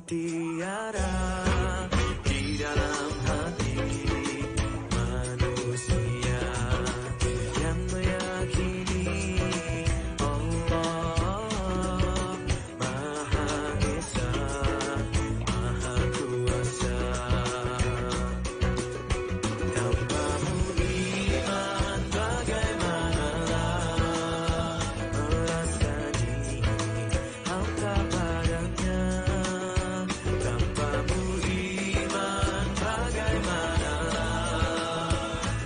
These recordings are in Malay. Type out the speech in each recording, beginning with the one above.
mutiara di dalam hati manusia yang meyakini Allah Maha Esa, Maha Kuasa. Tanpamu iman bagaimanalah merasani hampa padanya. Tanpamu iman bagaimanalah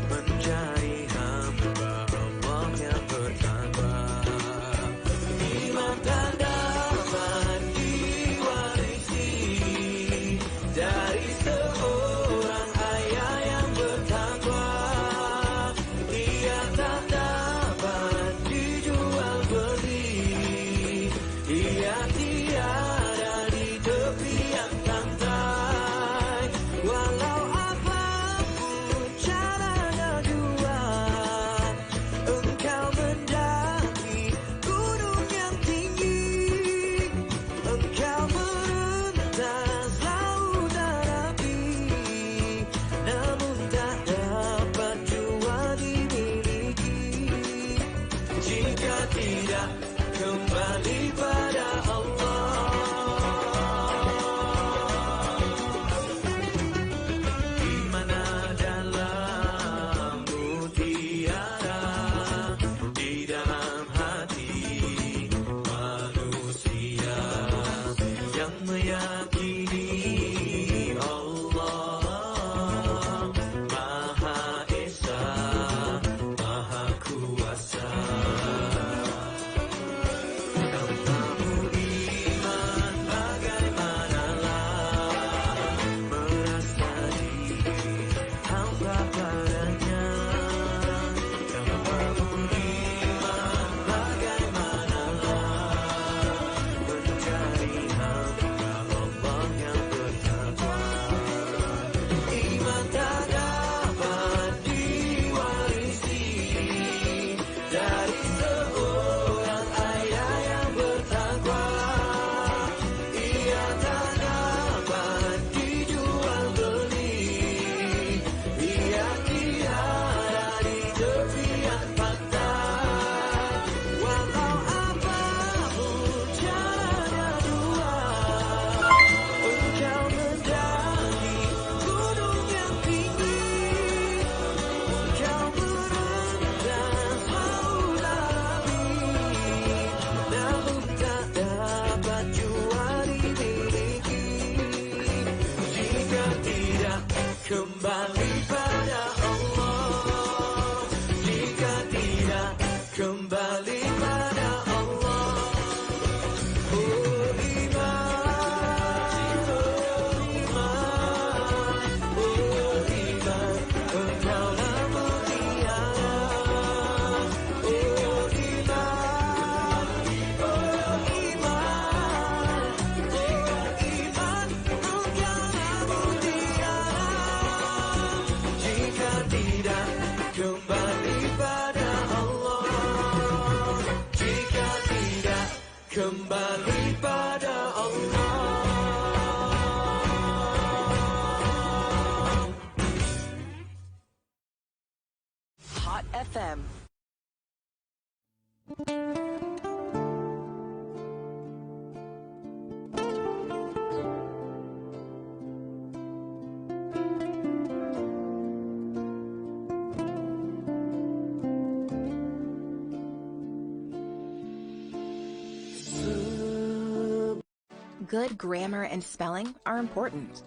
mencari hamba Allah yang bertakwa. Iman tak dapat diwarisi dari seorang ayah yang bertakwa. Ia tak dapat dijual beli. Ia tiada di tepian pantai. Walau apapun caranya jua, engkau mendaki gunung yang tinggi. Engkau merentas lautan api, namun tak dapat jua dimiliki jika tidak kembali pada Allah. Di mana dalam mutiara di dalam hati manusia yang meyakini Allah Maha Esa, Maha Kuasa. Tanpamu iman bagaimanalah merasani hampa padanya. Tanpamu iman bagaimanalah mencari hamba Allah yang bertakwa. Iman tak dapat diwarisi dari seorang ayah yang bertakwa. Ia tak dapat dijual beli. Ia tiada di tepian pantai. Walau apapun caranya jua, engkau mendaki gunung yang tinggi. Engkau merentas lautan api, namun tak dapat jua dimiliki jika tidak kembali pada Allah. Jika tidak kembali pada Allah. Oh iman, oh iman, oh iman, engkaulah mutiara. Oh iman, oh iman, jika iman engkaulah mutiara. Jika tidak kembali pada Allah. Jika tidak kembali pada Allah. Hot FM. Good grammar and spelling are important.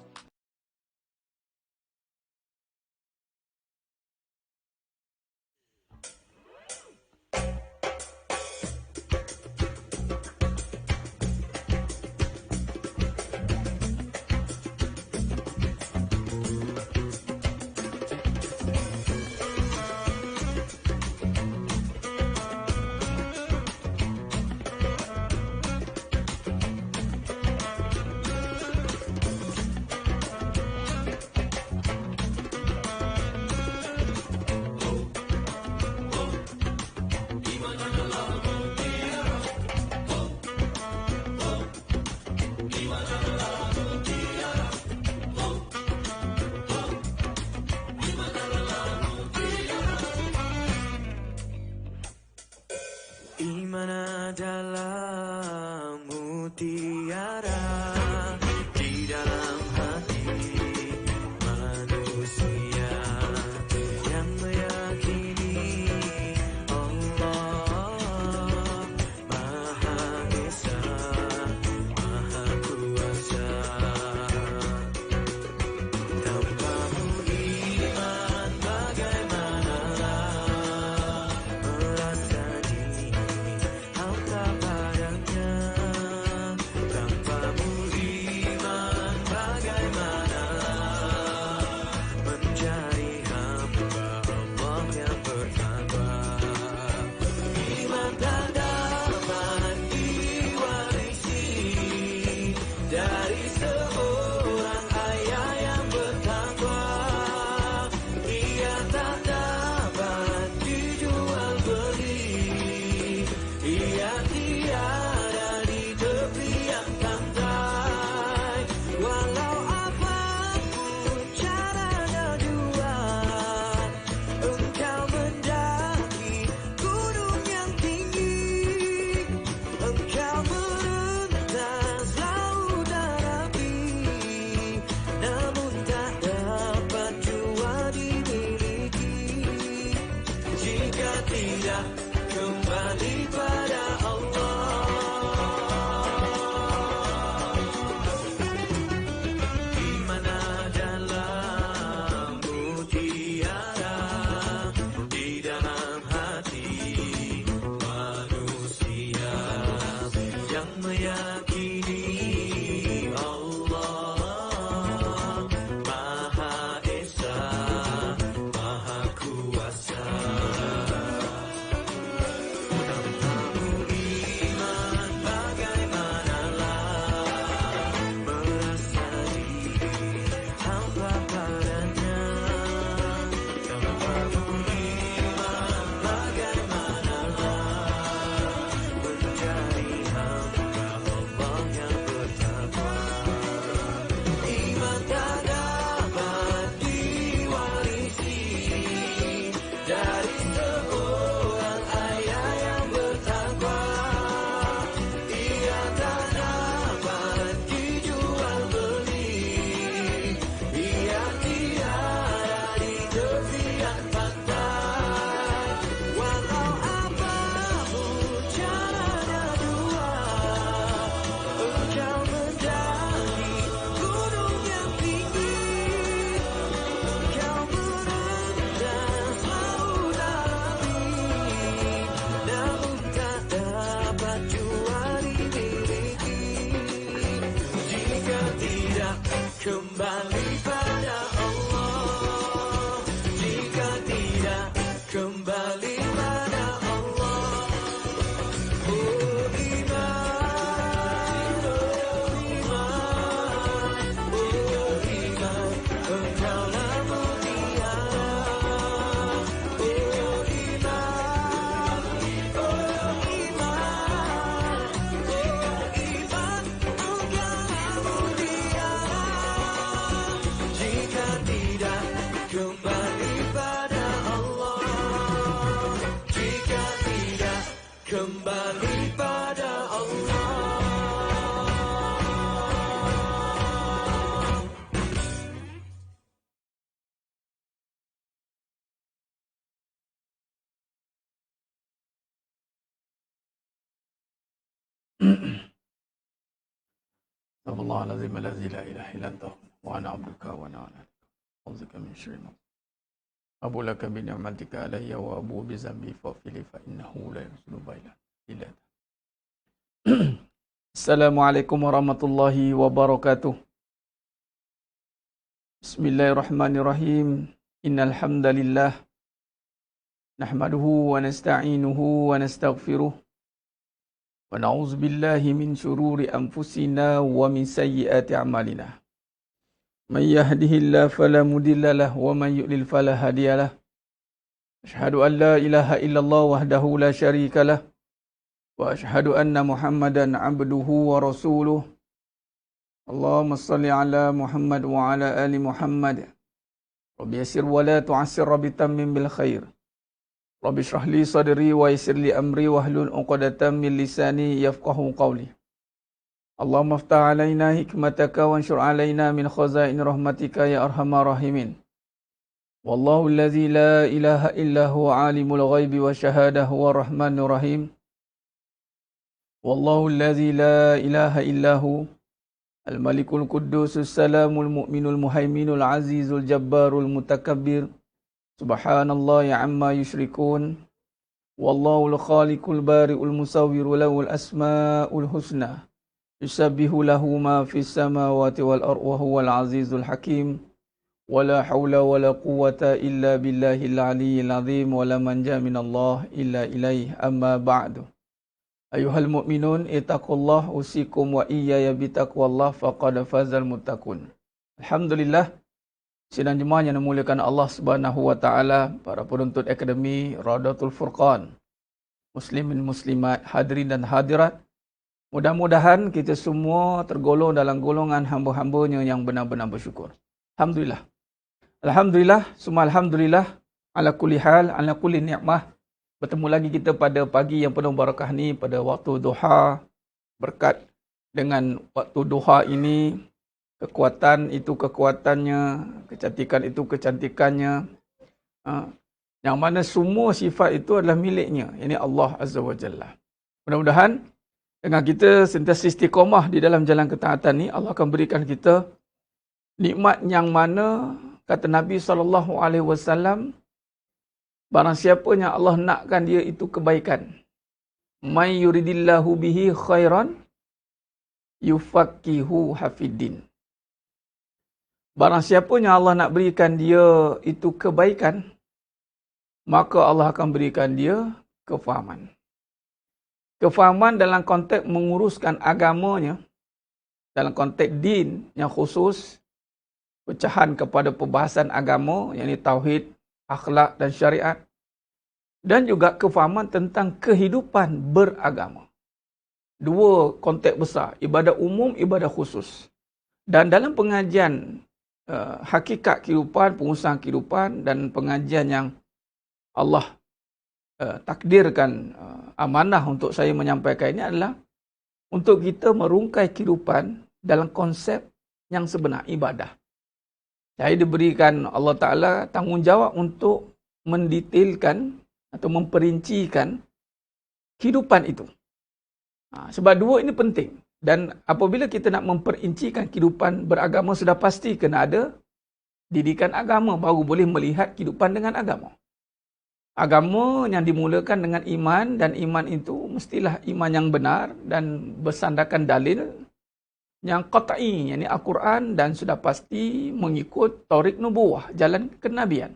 tidak kembali pada Allah, jika tidak kembali pada Allah. Oh iman, oh iman, oh iman, engkaulah mutiara. Oh iman, oh iman, engkaulah mutiara. Jika tidak kembali pada Allah, jika tidak kembali pada Allah. Astagfirullahaladzim alladzi la ilaha illa anta wa ana abduka wa ana ala a'udzubika min syarri ma abu laka bi ni'matika alayya wa abu bi zambi faghfirli fa innahu la yaghfiru illa anta. Assalamualaikum warahmatullahi wabarakatuh. Bismillahirrahmanirrahim. Innal hamdalillah nahmaduhu wa nasta'inuhu wa nastaghfiruh wa na'udzu billahi min syururi anfusina wa min sayyiati a'malina. May yahdihillahu fala mudilla lahu wa may yudlil fala hadiya lahu. Asyhadu an la ilaha illallah wahdahu la syarika lahu wa asyhadu anna Muhammadan abduhu wa rasuluh. Allahumma salli ala Muhammad wa ala ali Muhammad. Rabbi yassir wa la tu'assir, Rabbi tammim bil khair. Rabbi shrah li sadri wa yassir li amri wahlul 'uqdatam min lisani yafqahu qawli. Allahumma iftah alaina hikmataka wanshur alaina min khazain rahmatika ya arhamar rahimin. Wallahu allazi la ilaha illa huwa alimul ghaibi wa syahadah huwa rahmanur rahim. Wallahu allazi la ilaha illa hu al-malikul quddusus salamul mu'minul muhaiminul azizul jabbarul mutakabbir. Subhanallahi amma yusyrikun. Wallahul khaliqul bari'ul musawwiru lahul asma'ul husna. Yusabbihu lahu ma fis samawati wal ardi wa huwal azizul hakim. Wala haula wala quwwata illa billahil aliyyil azim wa la manja minallah illa ilaihi amma ba'du. Ayuhal mu'minun ittaqullah usikum wa iyaya bitaqwallah faqad fazal muttaqun. Alhamdulillah, sidang jemaah yang dimuliakan Allah Subhanahu wa taala, para penuntut akademi Radatul Furqan, muslimin muslimat, hadirin dan hadirat. Mudah-mudahan kita semua tergolong dalam golongan hamba-hambanya yang benar-benar bersyukur. Alhamdulillah. Alhamdulillah, semua alhamdulillah ala kulli hal, ala kulli ni'mah. Bertemu lagi kita pada pagi yang penuh barakah ni, pada waktu duha. Berkat dengan waktu duha ini, kekuatan itu kekuatannya, kecantikan itu kecantikannya. Yang mana semua sifat itu adalah miliknya, ini Allah Azza wa Jalla. Mudah-mudahan dengan kita sentiasa istiqamah di dalam jalan ketaatan ni, Allah akan berikan kita nikmat yang mana kata Nabi SAW, barang siapa yang Allah nakkan dia itu kebaikan. May yuridillahu bihi khairan yufaqihu hafiddin. Barang siapa yang Allah nak berikan dia itu kebaikan, maka Allah akan berikan dia kefahaman. Kefahaman dalam konteks menguruskan agamanya, dalam konteks din yang khusus, pecahan kepada perbahasan agama, yakni tauhid, akhlak dan syariat, dan juga kefahaman tentang kehidupan beragama. Dua konteks besar, ibadah umum, ibadah khusus. Dan dalam pengajian hakikat kehidupan, pengurusan kehidupan dan pengajian yang Allah takdirkan amanah untuk saya menyampaikan ini adalah untuk kita merungkai kehidupan dalam konsep yang sebenar, ibadah. Saya diberikan Allah Ta'ala tanggungjawab untuk mendetailkan atau memperincikan kehidupan itu. Sebab dua ini penting. Dan apabila kita nak memperincikan kehidupan beragama, sudah pasti kena ada didikan agama, baru boleh melihat kehidupan dengan agama. Agama yang dimulakan dengan iman, dan iman itu mestilah iman yang benar dan bersandarkan dalil. yang qat'i, yakni Al-Quran, dan sudah pasti mengikut tarik nubuwah, jalan kenabian.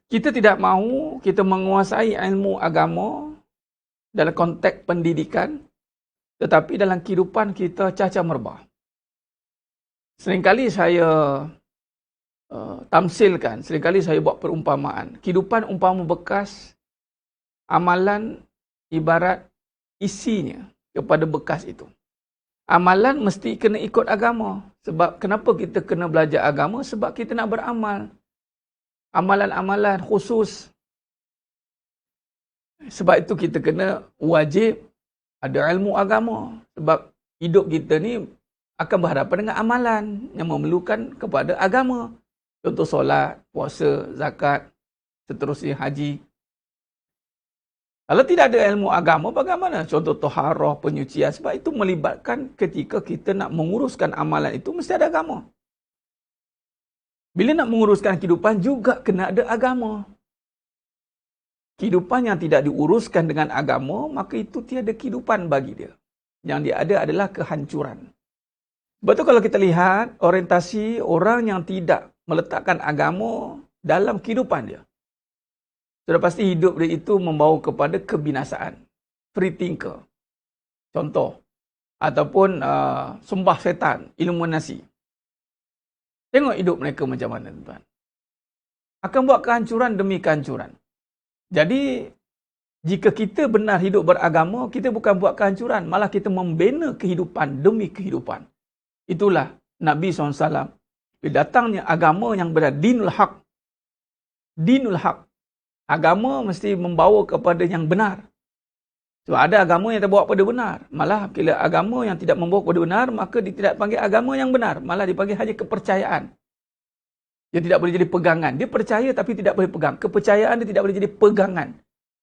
Kita tidak mahu kita menguasai ilmu agama dalam konteks pendidikan, tetapi dalam kehidupan kita caca merbah. Seringkali saya tamsilkan, seringkali saya buat perumpamaan. Kehidupan umpama bekas, amalan ibarat isinya kepada bekas itu. Amalan mesti kena ikut agama. Sebab kenapa kita kena belajar agama? Sebab kita nak beramal. Amalan-amalan khusus. Sebab itu kita kena wajib ada ilmu agama. Sebab hidup kita ni akan berhadapan dengan amalan yang memerlukan kepada agama. Contoh solat, puasa, zakat, seterusnya haji. Kalau tidak ada ilmu agama, bagaimana? Contoh toharah, penyucian. Sebab itu melibatkan ketika kita nak menguruskan amalan itu, mesti ada agama. Bila nak menguruskan kehidupan, juga kena ada agama. Kehidupan yang tidak diuruskan dengan agama, maka itu tiada kehidupan bagi dia. Yang dia ada adalah kehancuran. Betul kalau kita lihat orientasi orang yang tidak meletakkan agama dalam kehidupan dia. Sudah pasti hidup dia itu membawa kepada kebinasaan. Free thinker. Contoh. Ataupun sembah setan, illuminasi. Tengok hidup mereka macam mana, tuan. Akan buat kehancuran demi kehancuran. Jadi, jika kita benar hidup beragama, kita bukan buat kehancuran. Malah kita membina kehidupan demi kehidupan. Itulah Nabi SAW. Bila datangnya agama yang benar, dinul haq. Dinul haq. Agama mesti membawa kepada yang benar. Sebab ada agama yang tak bawa kepada benar. Malah bila agama yang tidak membawa kepada benar, maka dia tidak panggil agama yang benar. Malah dipanggil hanya kepercayaan. Dia tidak boleh jadi pegangan. Dia percaya tapi tidak boleh pegang. Kepercayaan dia tidak boleh jadi pegangan.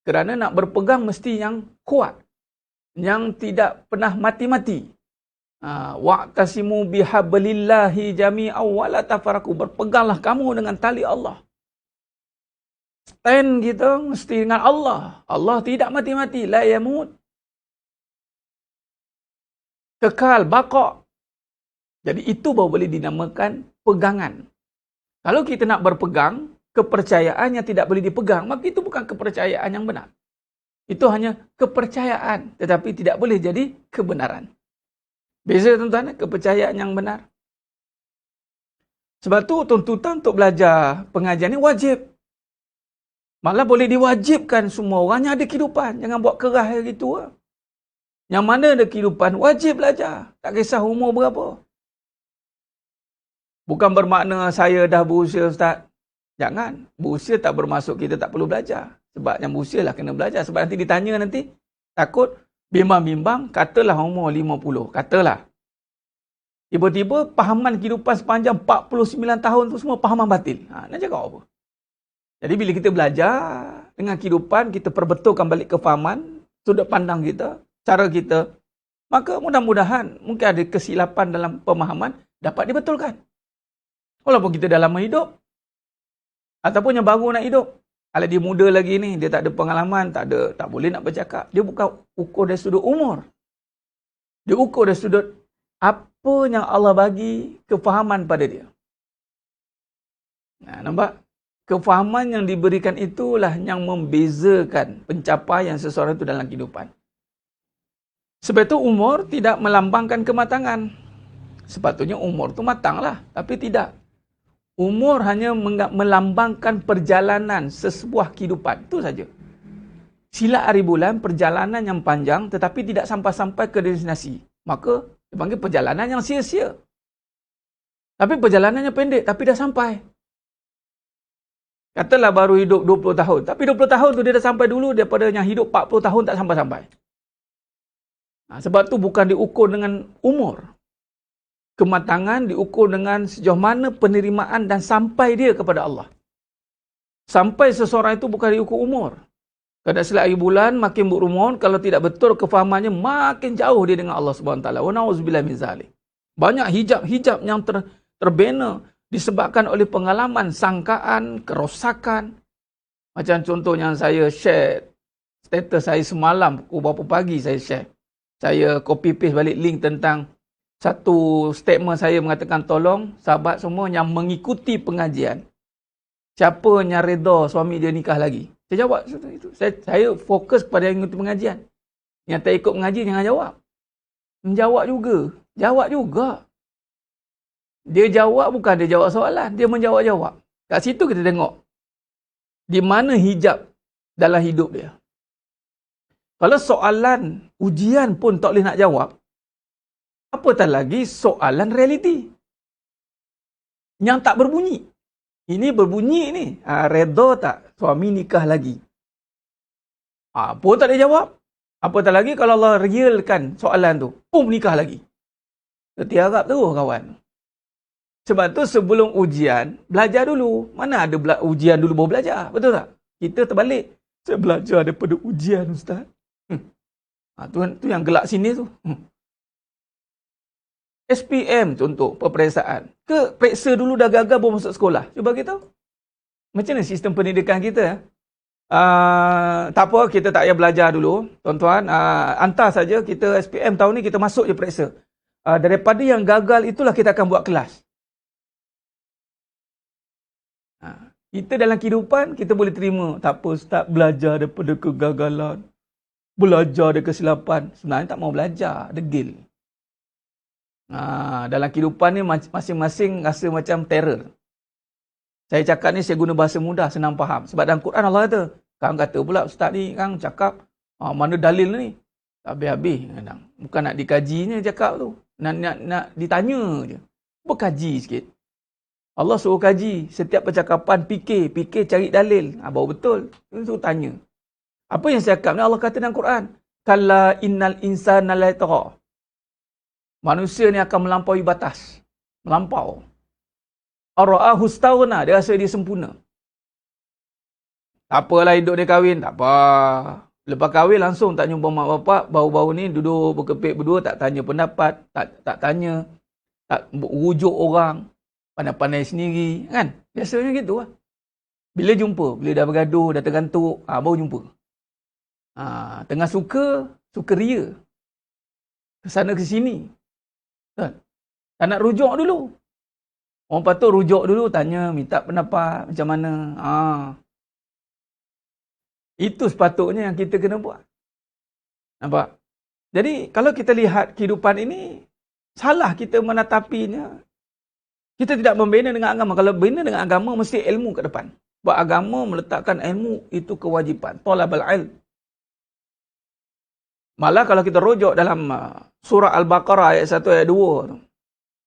Kerana nak berpegang mesti yang kuat. Yang tidak pernah mati-mati. Wa'tasimu bihablillahi jami'aw wa la tafarraqu. Berpeganglah kamu dengan tali Allah. Stand kita mesti dengan Allah. Allah tidak mati-mati. La yamut. Kekal, baqa'. Jadi itu baru boleh dinamakan pegangan. Kalau kita nak berpegang, kepercayaan yang tidak boleh dipegang, maka itu bukan kepercayaan yang benar. Itu hanya kepercayaan. Tetapi tidak boleh jadi kebenaran. Beza tuan-tuan, kepercayaan yang benar. Sebab tu tuntutan untuk belajar pengajian ni wajib. Malah boleh diwajibkan semua orang yang ada kehidupan. Jangan buat kerah gitu. Yang mana ada kehidupan, wajib belajar. Tak kisah umur berapa. Bukan bermakna saya dah berusia, Ustaz. Jangan. Berusia tak bermaksud kita tak perlu belajar. Sebab yang berusia lah kena belajar. Sebab nanti ditanya nanti, takut bimbang-bimbang, katalah umur 50. Katalah. Tiba-tiba pahaman kehidupan sepanjang 49 tahun tu semua pahaman batil. Nak cakap apa? Jadi bila kita belajar dengan kehidupan, kita perbetulkan balik kefahaman, sudut pandang kita, cara kita, maka mudah-mudahan mungkin ada kesilapan dalam pemahaman dapat dibetulkan. Walaupun kita dah lama hidup, ataupun yang baru nak hidup, kalau dia muda lagi ni, dia tak ada pengalaman, tak boleh nak bercakap. Dia bukan ukur dari sudut umur. Dia ukur dari sudut apa yang Allah bagi kefahaman pada dia. Nampak? Kefahaman yang diberikan itulah yang membezakan pencapaian seseorang itu dalam kehidupan. Sebab itu umur tidak melambangkan kematangan. Sepatutnya umur itu matanglah, tapi tidak. Umur hanya melambangkan perjalanan sesebuah kehidupan. Itu saja. Silat hari bulan, perjalanan yang panjang tetapi tidak sampai-sampai ke destinasi. Maka dipanggil perjalanan yang sia-sia. Tapi perjalanannya pendek, tapi dah sampai. Katalah baru hidup 20 tahun. Tapi 20 tahun tu dia dah sampai dulu daripada yang hidup 40 tahun tak sampai-sampai. Sebab tu bukan diukur dengan umur. Kematangan diukur dengan sejauh mana penerimaan dan sampai dia kepada Allah. Sampai seseorang itu bukan diukur umur. Kadang silat hari bulan makin berumur, kalau tidak betul kefahamannya makin jauh dia dengan Allah SWT. Wa na'udzubillah min zalik. Banyak hijab-hijab yang terbina disebabkan oleh pengalaman, sangkaan, kerosakan. Macam contoh yang saya share, status saya semalam, pukul berapa pagi saya share. Saya copy paste balik link tentang satu statement saya mengatakan tolong sahabat semua yang mengikuti pengajian, siapa yang reda suami dia nikah lagi. Saya jawab itu. Saya fokus kepada yang mengikuti pengajian. Yang tak ikut mengaji jangan jawab. Menjawab juga. Jawab juga. Dia jawab bukan dia jawab soalan. Dia menjawab-jawab. Kat situ kita tengok. Di mana hijab dalam hidup dia. Kalau soalan ujian pun tak boleh nak jawab, apatah lagi soalan realiti. Yang tak berbunyi. Ini berbunyi ni. Reda tak suami nikah lagi? Pun tak boleh jawab. Apatah lagi kalau Allah realkan soalan tu. Nikah lagi. Tertiarap terus kawan. Sebab tu sebelum ujian, belajar dulu. Mana ada ujian dulu baru belajar. Betul tak? Kita terbalik. Saya belajar daripada ujian, Ustaz. Tu yang gelak sini tu. SPM contoh, peperiksaan. Ke periksa dulu dah gagal baru masuk sekolah? Cuba kita tahu. Macam mana sistem pendidikan kita? Tak apa, kita tak payah belajar dulu. Tuan-tuan, hantar saja kita SPM tahun ni kita masuk je periksa. Daripada yang gagal itulah kita akan buat kelas. Kita dalam kehidupan, kita boleh terima. Tak apa, Ustaz, belajar daripada kegagalan. Belajar dari kesilapan. Sebenarnya tak mau belajar. Degil. Dalam kehidupan ni masing-masing rasa macam terror. Saya cakap ni saya guna bahasa mudah, senang faham. Sebab dalam Quran Allah kata. Kang kata pula, Ustaz ni Kang cakap, mana dalil ni? Tak habis-habis. Bukan nak dikajinya cakap tu. Nak ditanya je. Berkaji sikit. Allah suruh kaji. Setiap percakapan fikir cari dalil. Baru betul. Suruh tanya. Apa yang saya cakap ni Allah kata dalam Quran. Kalla innal insana la yatgha. Manusia ni akan melampaui batas. Melampau. Ara'ahu istaghna. Dia rasa dia sempurna. Tak apalah hidup dia kahwin. Tak apa. Lepas kahwin langsung tak jumpa mak bapak. Baru-baru ni duduk berkepit berdua. Tak tanya pendapat. Tak tanya. Tak rujuk orang. Pandai-pandai sendiri. Kan? Biasanya gitu lah. Bila jumpa. Bila dah bergaduh. Dah tergantuk. Baru jumpa. Tengah suka ria. Kesana ke sini. Tak nak rujuk dulu. Orang patut rujuk dulu. Tanya, minta pendapat. Macam mana. Itu sepatutnya yang kita kena buat. Nampak? Jadi, kalau kita lihat kehidupan ini, salah kita menatapinya. Kita tidak membina dengan agama. Kalau bina dengan agama, mesti ilmu ke depan. Sebab agama meletakkan ilmu, itu kewajipan. Talabul ilm. Malah kalau kita rujuk dalam surah Al-Baqarah ayat 1 ayat 2 tu.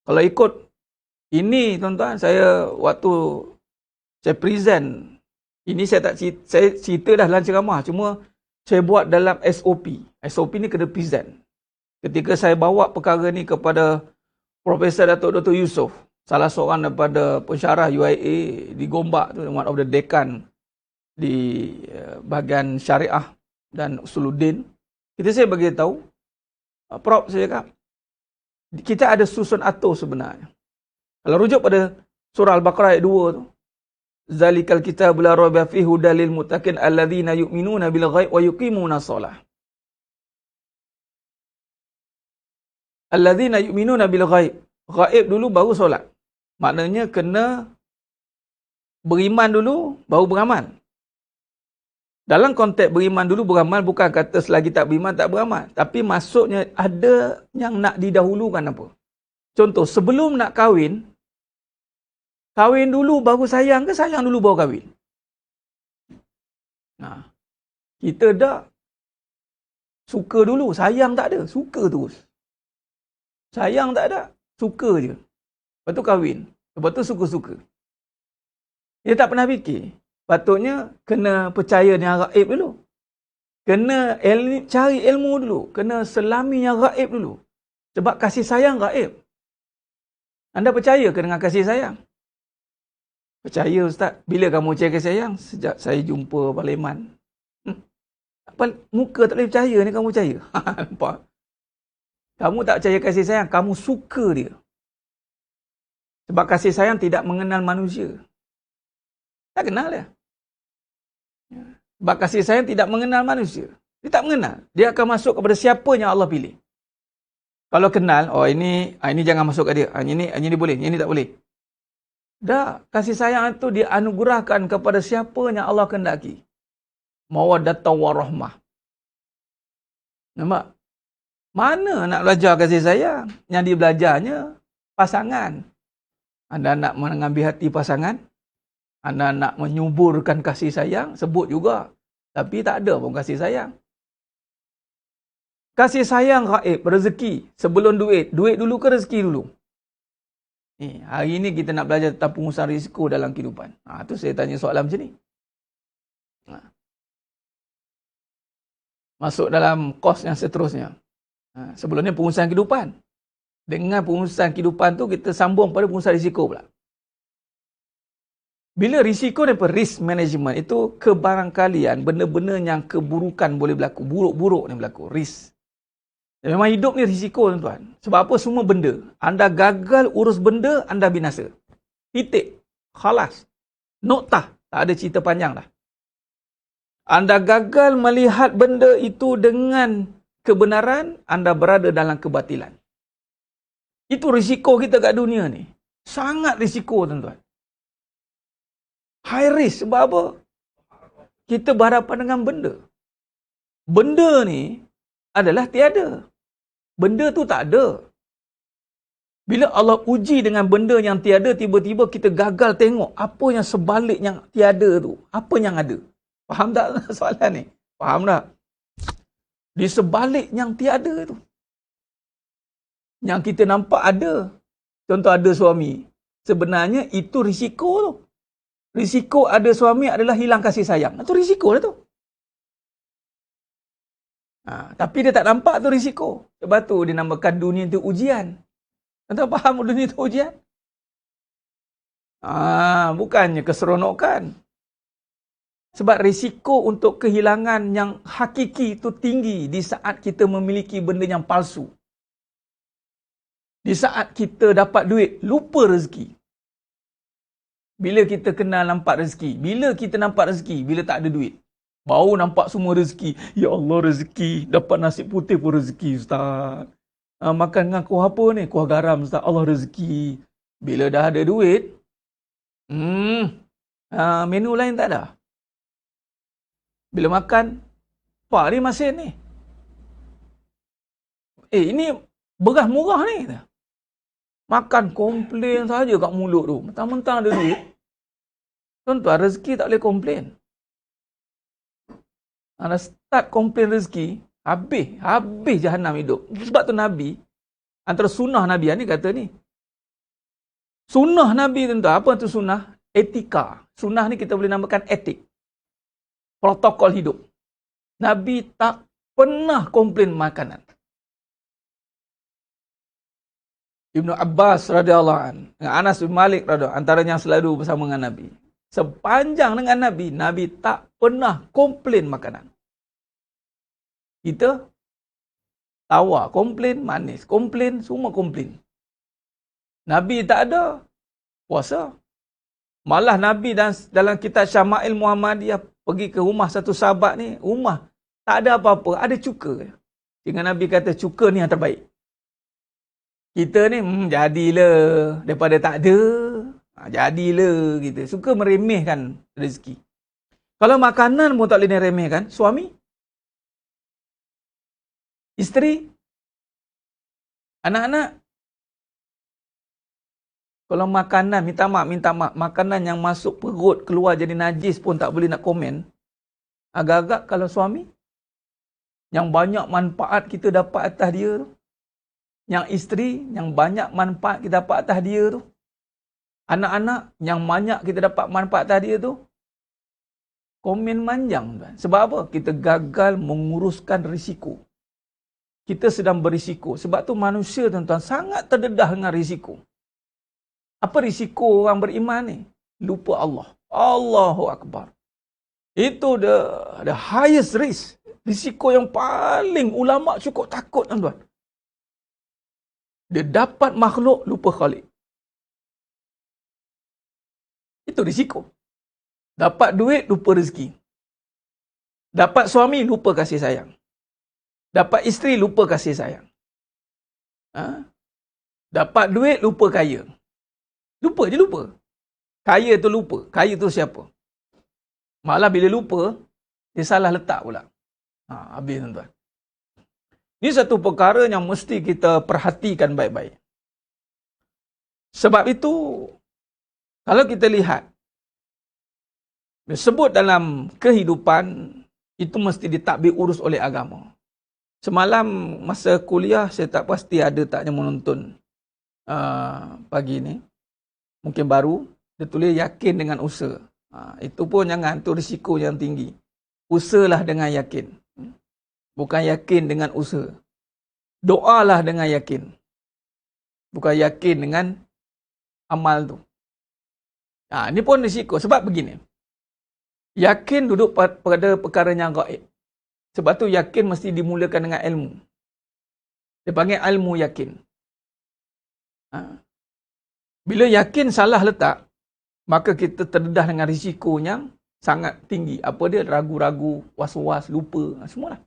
Kalau ikut ini tuan-tuan, saya waktu saya present, ini saya cerita dah dalam ceramah, cuma saya buat dalam SOP. SOP ni kena present. Ketika saya bawa perkara ni kepada Profesor Datuk Dr. Yusof, salah seorang daripada pensyarah UIA di Gombak tu, one of the dekan di bahagian syariah dan usuluddin. Saya bagi tahu, Prof saya cakap, kita ada susun atur sebenarnya. Kalau rujuk pada surah Al-Baqarah ayat 2 tu, Zalikal kitabul la raiba fihi hudal lil muttaqin alladzina yu'minuna bil ghaib wa yuqimuna shalah. Alladzina yu'minuna bil ghaib. Ghaib dulu baru solat. Maknanya kena beriman dulu baru beramal. Dalam konteks beriman dulu beramal, bukan kata selagi tak beriman tak beramal. Tapi maksudnya ada yang nak didahulukan apa. Contoh, sebelum nak kahwin dulu baru sayang ke sayang dulu baru kahwin? Kita dah suka dulu, sayang tak ada, suka terus. Sayang tak ada, suka je. Lepas tu kahwin, lepas tu suka-suka. Dia tak pernah fikir. Patutnya kena percaya yang gaib dulu. Kena cari ilmu dulu. Kena selami yang gaib dulu. Sebab kasih sayang gaib. Anda percaya ke dengan kasih sayang? Percaya Ustaz. Bila kamu percaya kasih sayang? Sejak saya jumpa Parlimen. Muka tak boleh percaya ni kamu percaya. Nampak? Kamu tak percaya kasih sayang. Kamu suka dia. Sebab kasih sayang tidak mengenal manusia. Tak kenal dia. Sebab kasih sayang tidak mengenal manusia. Dia tak mengenal. Dia akan masuk kepada siapa yang Allah pilih. Kalau kenal, oh ini jangan masuk kat dia. Ini boleh, ini tak boleh. Dah, kasih sayang itu dianugerahkan kepada siapa yang Allah kehendaki. Mawaddatan warahmah. Nampak? Mana nak belajar kasih sayang? Yang dibelajarnya pasangan. Anda nak mengambil hati pasangan? Anda nak menyuburkan kasih sayang? Sebut juga. Tapi tak ada pun kasih sayang. Kasih sayang gaib, rezeki. Sebelum duit. Duit dulu ke rezeki dulu? Hari ni kita nak belajar tentang pengurusan risiko dalam kehidupan. Tu saya tanya soalan macam ni. Masuk dalam kos yang seterusnya. Sebelum ni pengurusan kehidupan. Dengan pengurusan kehidupan tu kita sambung pada pengurusan risiko pula. Bila risiko daripada risk management itu kebarangkalian benda-benda yang keburukan boleh berlaku. Buruk-buruk ni berlaku. Risk. Dan memang hidup ni risiko tuan-tuan. Sebab apa? Semua benda. Anda gagal urus benda, anda binasa. Titik. Khalas. Noktah. Tak ada cerita panjang dah. Anda gagal melihat benda itu dengan kebenaran, anda berada dalam kebatilan. Itu risiko kita kat dunia ni. Sangat risiko tuan-tuan. High risk. Sebab apa? Kita berhadapan dengan benda. Benda ni adalah tiada. Benda tu tak ada. Bila Allah uji dengan benda yang tiada, tiba-tiba kita gagal tengok apa yang sebalik yang tiada tu. Apa yang ada. Faham tak soalan ni? Faham tak? Di sebalik yang tiada tu. Yang kita nampak ada. Contoh ada suami. Sebenarnya itu risiko tu. Risiko ada suami adalah hilang kasih sayang. Itu risiko lah tu. Tapi dia tak nampak tu risiko. Sebab tu dia namakan dunia itu ujian. Anda faham dunia itu ujian? Bukannya keseronokan. Sebab risiko untuk kehilangan yang hakiki itu tinggi di saat kita memiliki benda yang palsu. Di saat kita dapat duit, lupa rezeki. Bila kita kenal nampak rezeki. Bila kita nampak rezeki, bila tak ada duit. Baru nampak semua rezeki. Ya Allah rezeki. Dapat nasi putih pun rezeki Ustaz. Makan dengan kuah apa ni? Kuah garam Ustaz. Allah rezeki. Bila dah ada duit, menu lain tak ada. Bila makan, pak ni masin ni. Ini beras murah ni. Makan komplain saja kat mulut tu. Mentang-mentang ada duit. Tuan-tuan, rezeki tak boleh komplain. Anda start komplain rezeki, habis jahanam hidup. Sebab tu Nabi, antara sunnah Nabi, ni kata ni. Sunnah Nabi tuan-tuan, apa tu sunnah? Etika. Sunnah ni kita boleh namakan etik. Protokol hidup. Nabi tak pernah komplain makanan. Ibnu Abbas radhiyallahu anhu, Anas bin Malik radhiyallahu antaranya yang selalu bersama dengan Nabi. Sepanjang dengan Nabi, Nabi tak pernah komplain makanan. Kita tawa, komplain, manis, komplain, semua komplain. Nabi tak ada puasa. Malah Nabi dalam kitab Syama'il Muhammadiyah pergi ke rumah satu sahabat ni, rumah tak ada apa-apa, ada cuka. Sehingga Nabi kata cuka ni yang terbaik. Kita ni jadilah daripada tak ada. Jadilah kita. Suka meremehkan rezeki. Kalau makanan pun tak boleh diremehkan, suami, isteri, anak-anak. Kalau makanan, minta maaf, makanan yang masuk perut, keluar jadi najis pun tak boleh nak komen. Agak-agak kalau suami, yang banyak manfaat kita dapat atas dia tu. Yang isteri, yang banyak manfaat kita dapat atas dia tu. Anak-anak, yang banyak kita dapat manfaat atas dia tu. Komen manjang. Sebab apa? Kita gagal menguruskan risiko. Kita sedang berisiko. Sebab tu manusia tuan-tuan sangat terdedah dengan risiko. Apa risiko orang beriman ni? Lupa Allah. Allahu Akbar. Itu the highest risk. Risiko yang paling ulama cukup takut tuan-tuan. Dia dapat makhluk, lupa Khalik. Itu risiko. Dapat duit, lupa rezeki. Dapat suami, lupa kasih sayang. Dapat isteri, lupa kasih sayang. Dapat duit, lupa kaya. Lupa je lupa. Kaya tu lupa. Kaya tu siapa? Malah bila lupa, dia salah letak pula. Habis tuan-tuan. Ini satu perkara yang mesti kita perhatikan baik-baik. Sebab itu, kalau kita lihat, disebut dalam kehidupan, itu mesti ditakbir urus oleh agama. Semalam masa kuliah, saya tak pasti ada taknya menonton pagi ni. Mungkin baru, dia tulis yakin dengan usaha. Itu pun jangan, tu risiko yang tinggi. Usahalah dengan yakin. Bukan yakin dengan usaha. Doalah dengan yakin. Bukan yakin dengan amal tu. Ini pun risiko. Sebab begini. Yakin duduk pada perkara yang gaib. Sebab tu yakin mesti dimulakan dengan ilmu. Dia panggil ilmu yakin. Bila yakin salah letak, maka kita terdedah dengan risiko yang sangat tinggi. Apa dia? Ragu-ragu, was-was, lupa, semualah.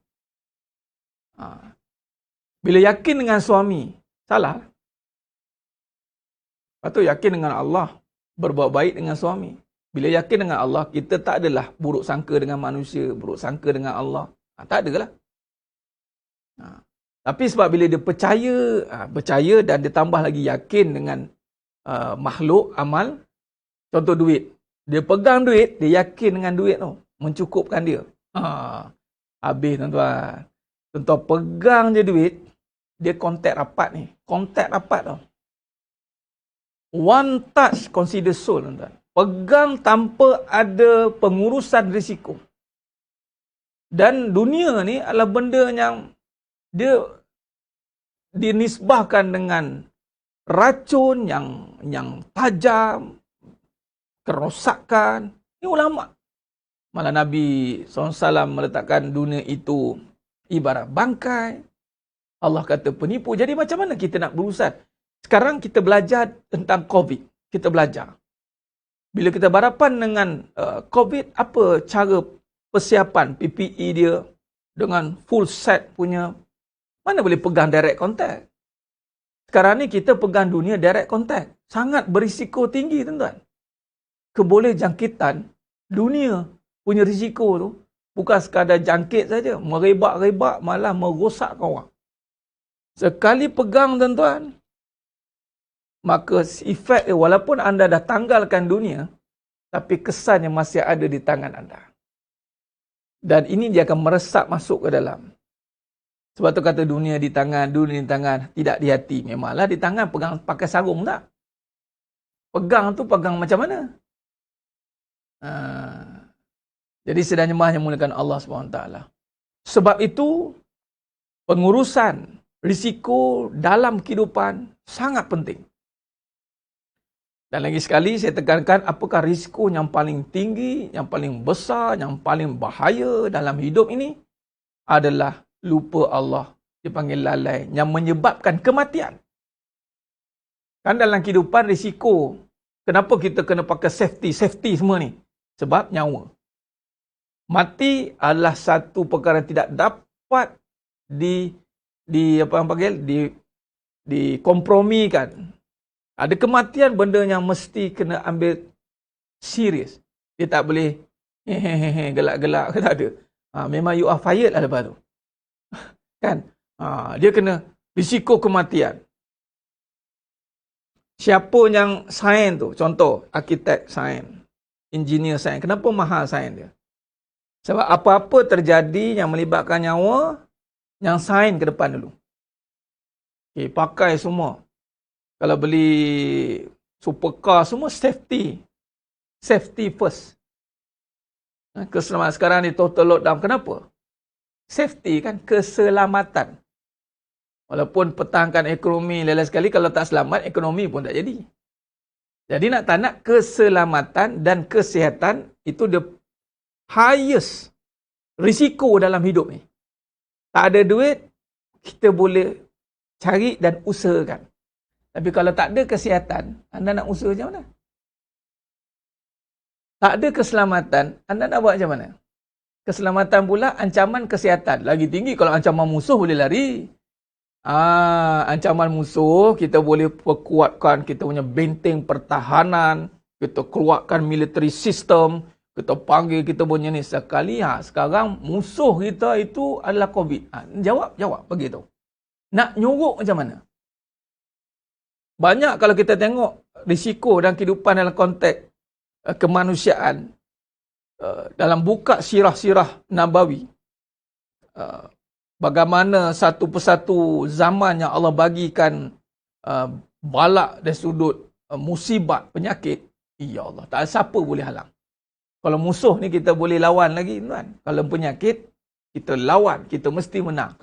Bila yakin dengan suami, salah. Lepas tu yakin dengan Allah, berbuat baik dengan suami. Bila yakin dengan Allah, kita tak adalah buruk sangka dengan manusia, buruk sangka dengan Allah. Tak adalah. Tapi sebab bila dia percaya dan dia tambah lagi yakin dengan makhluk, amal, contoh duit. Dia pegang duit, dia yakin dengan duit tu, mencukupkan dia. Habis tuan-tuan. Tuan-tuan pegang je duit, dia kontak rapat ni. Kontak rapat tau. One touch consider soul, tuan-tuan. Pegang tanpa ada pengurusan risiko. Dan dunia ni adalah benda yang dia dinisbahkan dengan racun yang tajam, kerosakan. Ini ulama. Malah Nabi SAW meletakkan dunia itu ibarat bangkai. Allah kata penipu. Jadi macam mana kita nak berurusan? Sekarang kita belajar tentang COVID. Kita belajar. Bila kita berhadapan dengan COVID, apa cara persiapan PPE dia dengan full set punya, mana boleh pegang direct contact. Sekarang ni kita pegang dunia direct contact. Sangat berisiko tinggi tuan-tuan. Keboleh jangkitan dunia punya risiko tu bukan sekadar jangkit saja, merebak-rebak malah merosakkan orang. Sekali pegang tuan-tuan, maka efek dia, walaupun anda dah tanggalkan dunia, tapi kesannya masih ada di tangan anda. Dan ini dia akan meresap masuk ke dalam. Sebab tu kata dunia di tangan, tidak di hati. Memanglah di tangan pegang pakai sarung tak? Pegang tu pegang macam mana? Jadi sedang nyembah yang mulakan Allah SWT. Sebab itu, pengurusan risiko dalam kehidupan sangat penting. Dan lagi sekali saya tekankan, apakah risiko yang paling tinggi, yang paling besar, yang paling bahaya dalam hidup ini adalah lupa Allah. Dipanggil lalai, yang menyebabkan kematian. Kan dalam kehidupan risiko, kenapa kita kena pakai safety semua ni? Sebab nyawa. Mati adalah satu perkara yang tidak dapat dikompromikan. Ada kematian benda yang mesti kena ambil serius. Dia tak boleh gelak-gelak ke tak ada. Memang you are fired lah lepas tu. Kan? Dia kena risiko kematian. Siapa yang sains tu, contoh arkitek sains, engineer sains, kenapa mahal sains dia? Sebab apa-apa terjadi yang melibatkan nyawa, yang sains ke depan dulu. Okay, pakai semua. Kalau beli supercar semua safety. Safety first. Keselamatan sekarang ni total lockdown. Kenapa? Safety kan, keselamatan. Walaupun pertahankan ekonomi lain sekali, kalau tak selamat, ekonomi pun tak jadi. Jadi tak nak keselamatan dan kesihatan itu the highest risiko dalam hidup ni. Tak ada duit, kita boleh cari dan usahakan. Tapi kalau tak ada kesihatan, anda nak usaha macam mana? Tak ada keselamatan, anda nak buat macam mana? Keselamatan pula ancaman kesihatan. Lagi tinggi kalau ancaman musuh boleh lari. Ancaman musuh, kita boleh perkuatkan kita punya benteng pertahanan, kita keluarkan military system, kita panggil kita punya ni. Sekali, sekarang musuh kita itu adalah COVID. Jawab begitu. Nak nyuruk macam mana? Banyak kalau kita tengok risiko dan kehidupan dalam konteks kemanusiaan, dalam buka sirah-sirah Nabawi, bagaimana satu persatu zaman yang Allah bagikan balak dari sudut musibat, penyakit, ya Allah, tak ada siapa boleh halang. Kalau musuh ni kita boleh lawan lagi, tuan. Kalau penyakit, kita lawan, kita mesti menang.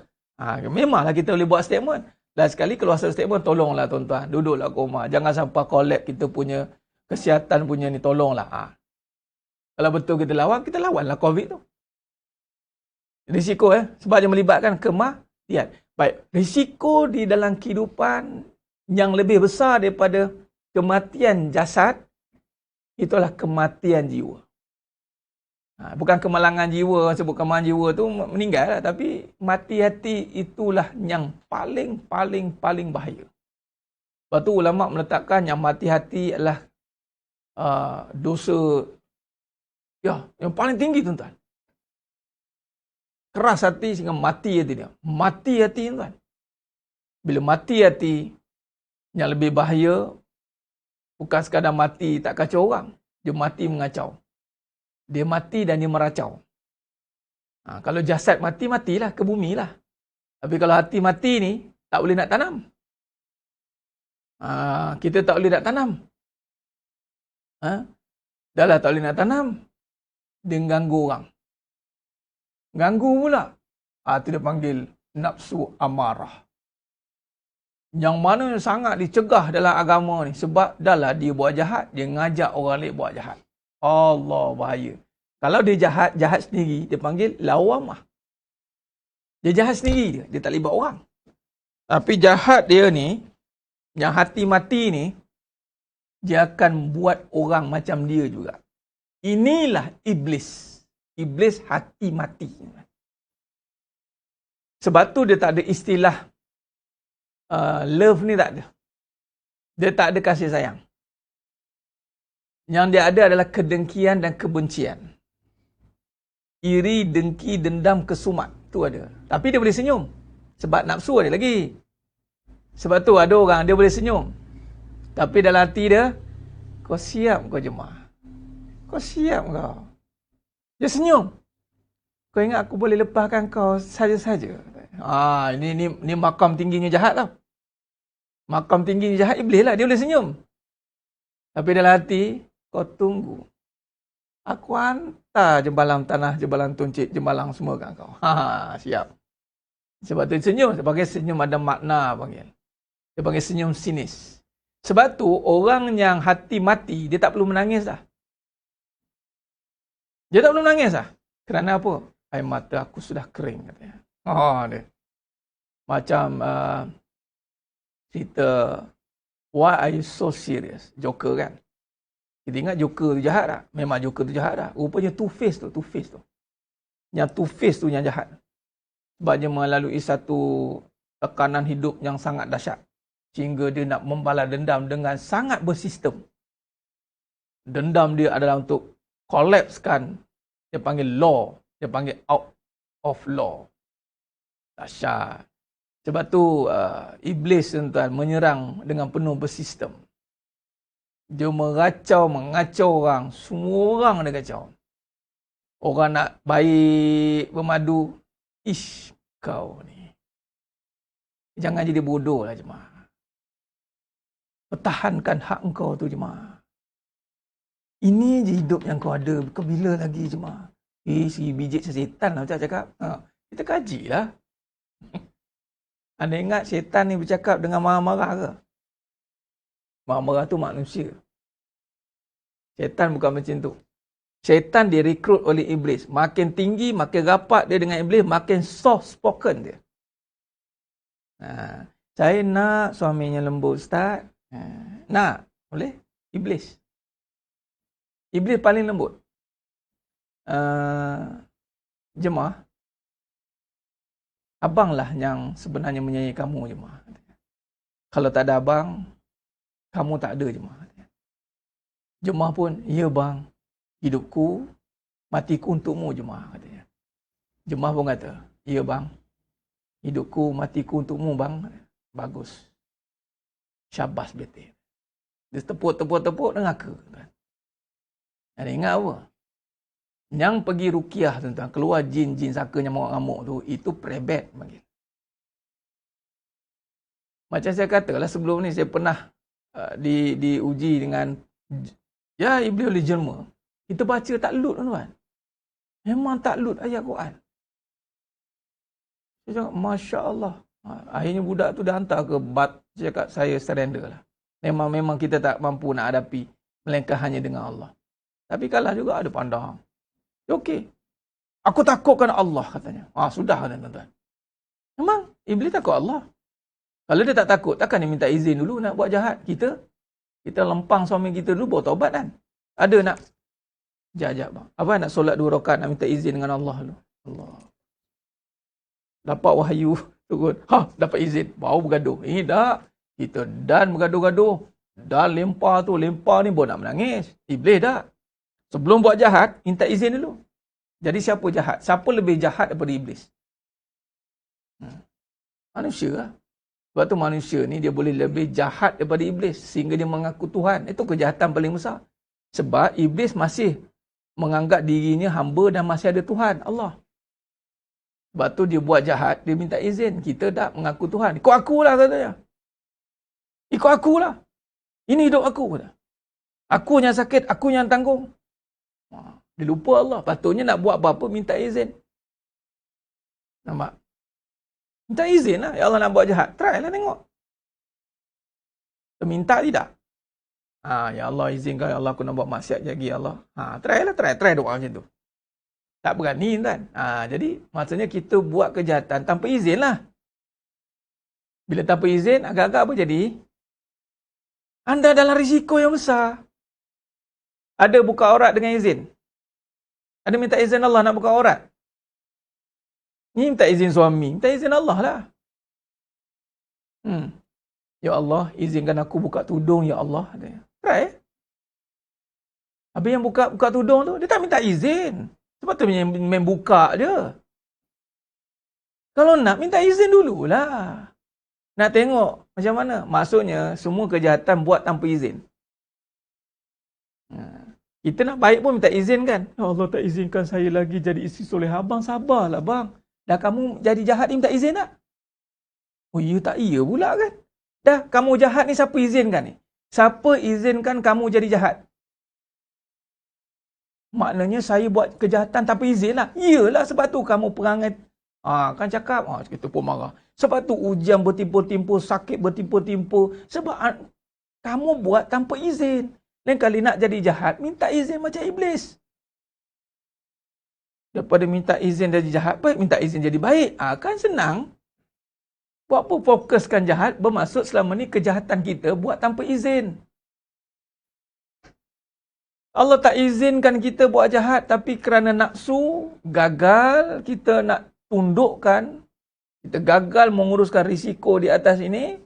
Memanglah kita boleh buat statement. Last sekali keluar satu statement, tolonglah tuan-tuan, duduklah kat rumah. Jangan sampai collapse kita punya kesihatan punya ni, tolonglah. Kalau betul kita lawanlah COVID tu. Risiko sebab dia melibatkan kematian. Baik, risiko di dalam kehidupan yang lebih besar daripada kematian jasad, itulah kematian jiwa. Bukan kemalangan jiwa, sebut kemalangan jiwa tu meninggal lah, tapi mati hati itulah yang paling bahaya. Sebab tu ulama meletakkan yang mati hati adalah dosa yang paling tinggi, tuan-tuan. Keras hati sehingga mati hati dia. Mati hati, tuan. Bila mati hati, yang lebih bahaya bukan sekadar mati tak kacau orang, dia mati mengacau. Dia mati dan dia meracau. Kalau jasad mati, matilah ke bumi lah. Tapi kalau hati mati ni, tak boleh nak tanam. Kita tak boleh nak tanam. Dah lah tak boleh nak tanam. Dia ganggu orang. Ganggu pula. Itu dia panggil nafsu amarah. Yang mana sangat dicegah dalam agama ni. Sebab dah lah dia buat jahat, dia ngajak orang lain buat jahat. Allah, bahaya. Kalau dia jahat sendiri, dia panggil lawamah. Dia jahat sendiri dia tak libat orang. Tapi jahat dia ni, yang hati mati ni, dia akan buat orang macam dia juga. Inilah iblis. Iblis hati mati. Sebab tu dia tak ada istilah love ni, tak ada. Dia tak ada kasih sayang. Yang dia ada adalah kedengkian dan kebencian. Iri, dengki, dendam, kesumat. Tu ada. Tapi dia boleh senyum. Sebab nafsu ada lagi. Sebab tu ada orang dia boleh senyum. Tapi dalam hati dia, kau siap kau jemaah. Kau siap kau. Dia senyum. Kau ingat aku boleh lepaskan kau saja-saja. Ini makam tingginya jahat tau. Makam tingginya jahat iblis lah. Dia boleh senyum. Tapi dalam hati, kau tunggu. Aku hantar jembalang tanah, jembalang tuncit, jembalang semua kat kau. Siap. Sebab tu senyum. Dia panggil senyum ada makna. Dia panggil senyum sinis. Sebab tu orang yang hati mati, dia tak perlu menangis dah. Dia tak perlu menangis dah. Kerana apa? Air mata aku sudah kering, katanya. Dia. Macam cerita Why Are You So Serious? Joker kan? Kita ingat Joker tu jahat tak? Memang Joker tu jahat tak? Rupanya Two-Face tu. Yang Two-Face tu yang jahat. Sebab dia melalui satu tekanan hidup yang sangat dahsyat. Sehingga dia nak membalas dendam dengan sangat bersistem. Dendam dia adalah untuk collapsekan. Dia panggil law. Dia panggil out of law. Dahsyat. Sebab tu iblis, tuan-tuan, menyerang dengan penuh bersistem. Dia mengacau orang. Semua orang dia kacau. Orang nak baik, bermadu. Kau ni. Jangan jadi bodoh lah, jemaah. Pertahankan hak engkau tu, jemaah. Ini je hidup yang kau ada. Kau bila lagi, jemaah? Si biji setan lah macam cakap. Kita kajilah. Anda ingat syaitan ni bercakap dengan marah-marah ke? Marah-marah tu manusia. Syaitan bukan macam tu. Syaitan direkrut oleh iblis. Makin tinggi, makin rapat dia dengan iblis, makin soft spoken dia. Saya nak suaminya lembut, Ustaz. Nak? Boleh? Iblis. Iblis paling lembut. Jemaah. abanglah yang sebenarnya menyayangi kamu jemaah. Kalau tak ada abang, kamu tak ada jemaah. Jemaah pun, ya bang, hidupku, matiku untukmu jemaah katanya. Jemaah pun kata, ya bang, hidupku, matiku untukmu bang. Bagus. Syabas betul. Dia tepuk-tepuk dengan ke. Dan ingat apa? Yang pergi rukiah tuan-tuan, keluar jin-jin saka yang mengamuk tu, itu prebet panggil. Macam saya katalah sebelum ni, saya pernah diuji dengan iblis oleh jelma. Kita baca tak lut tuan-tuan. Memang tak lut ayat Quran. Saya cakap, Masya Allah. Akhirnya budak tu dah hantar ke bat. Saya cakap, saya surrender lah. Memang kita tak mampu nak hadapi. Melainkan hanya dengan Allah. Tapi kalah juga ada pandang. Okey. Aku takutkan Allah katanya. Sudah tuan-tuan. Memang iblis takut Allah. Kalau dia tak takut, takkan dia minta izin dulu nak buat jahat. Kita lempang suami kita dulu bawa taubat kan. Ada nak jajak bang. Apa nak solat 2 rakaat nak minta izin dengan Allah dulu. Allah. Dapat wahyu turun. Dapat izin. Baru bergaduh. Ini dah. Kita dan bergaduh-gaduh. Dan lempar ni pun nak menangis. Iblis dah. Sebelum buat jahat, minta izin dulu. Jadi siapa jahat? Siapa lebih jahat daripada iblis? Manusia lah. Sebab tu manusia ni dia boleh lebih jahat daripada iblis. Sehingga dia mengaku Tuhan. Itu kejahatan paling besar. Sebab iblis masih menganggap dirinya hamba dan masih ada Tuhan. Allah. Sebab tu dia buat jahat, dia minta izin. Kita dah mengaku Tuhan. Ikut akulah katanya. Ikut akulah. Ini hidup aku. Aku yang sakit, aku yang tanggung. Dia lupa Allah. Patutnya nak buat apa-apa, minta izin. Nampak? Minta izin lah. Ya Allah nak buat jahat. Try lah tengok. Minta tidak? Ya Allah izinkan. Ya Allah aku nak buat maksiat lagi. Ya Allah. Try lah. Try doa macam tu. Tak berani kan? Jadi maksudnya kita buat kejahatan tanpa izin lah. Bila tanpa izin, agak-agak apa jadi? Anda dalam risiko yang besar. Ada buka aurat dengan izin. Ada minta izin Allah nak buka aurat. Ni minta izin suami. Minta izin Allah lah. Ya Allah, izinkan aku buka tudung, Ya Allah. Try. Habis yang buka tudung tu, dia tak minta izin. Sebab tu main buka je. Kalau nak, minta izin dululah. Nak tengok macam mana. Maksudnya, semua kejahatan buat tanpa izin. Kita nak baik pun minta izin kan. Ya Allah tak izinkan saya lagi jadi isteri solehah. Abang sabarlah bang. Dah kamu jadi jahat ni minta izin tak? Oh iya tak iya pula kan. Dah kamu jahat ni siapa izinkan ni? Siapa izinkan kamu jadi jahat? Maknanya saya buat kejahatan tanpa izin lah. Iyalah sebab tu kamu perangai. Kan cakap. Kita pun marah. Sebab tu ujian bertimpul-timpul. Sakit bertimpul-timpul. Sebab kamu buat tanpa izin. Lain kali nak jadi jahat, minta izin macam iblis. Daripada minta izin jadi jahat, baik minta izin jadi baik. Kan senang. Buat apa fokuskan jahat, bermaksud selama ni kejahatan kita buat tanpa izin. Allah tak izinkan kita buat jahat, tapi kerana nafsu, gagal, kita nak tundukkan, kita gagal menguruskan risiko di atas ini,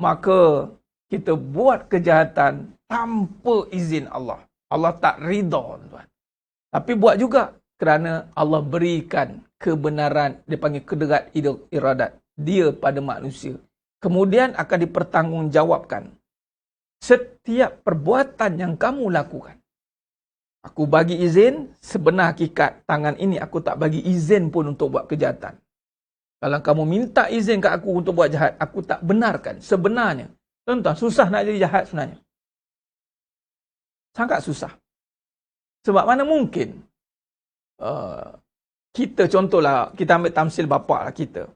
maka kita buat kejahatan tanpa izin Allah. Allah tak ridha, tuan. Tapi buat juga kerana Allah berikan kebenaran, dia panggil kedrat iradat dia pada manusia. Kemudian akan dipertanggungjawabkan setiap perbuatan yang kamu lakukan. Aku bagi izin, sebenar hakikat tangan ini aku tak bagi izin pun untuk buat kejahatan. Kalau kamu minta izin kat aku untuk buat jahat, aku tak benarkan. Sebenarnya, tuan-tuan, susah nak jadi jahat sebenarnya. Sangat susah. Sebab mana mungkin kita contohlah, kita ambil tamsil bapa lah kita.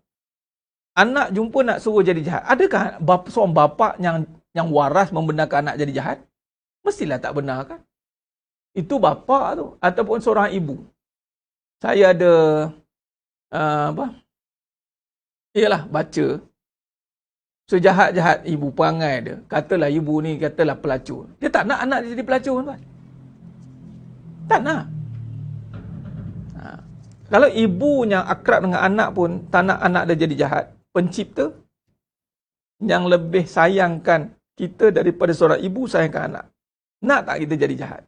Anak jumpa nak suruh jadi jahat. Adakah seorang bapa yang waras membenarkan anak jadi jahat? Mestilah tak benar kan? Itu bapa tu ataupun seorang ibu. Saya ada baca. So jahat-jahat ibu perangai dia. Katalah ibu ni pelacur. Dia tak nak anak dia jadi pelacur tuan. Tak nak. Kalau ibu yang akrab dengan anak pun tak nak anak dia jadi jahat, pencipta yang lebih sayangkan kita daripada seorang ibu sayangkan anak. Nak tak kita jadi jahat?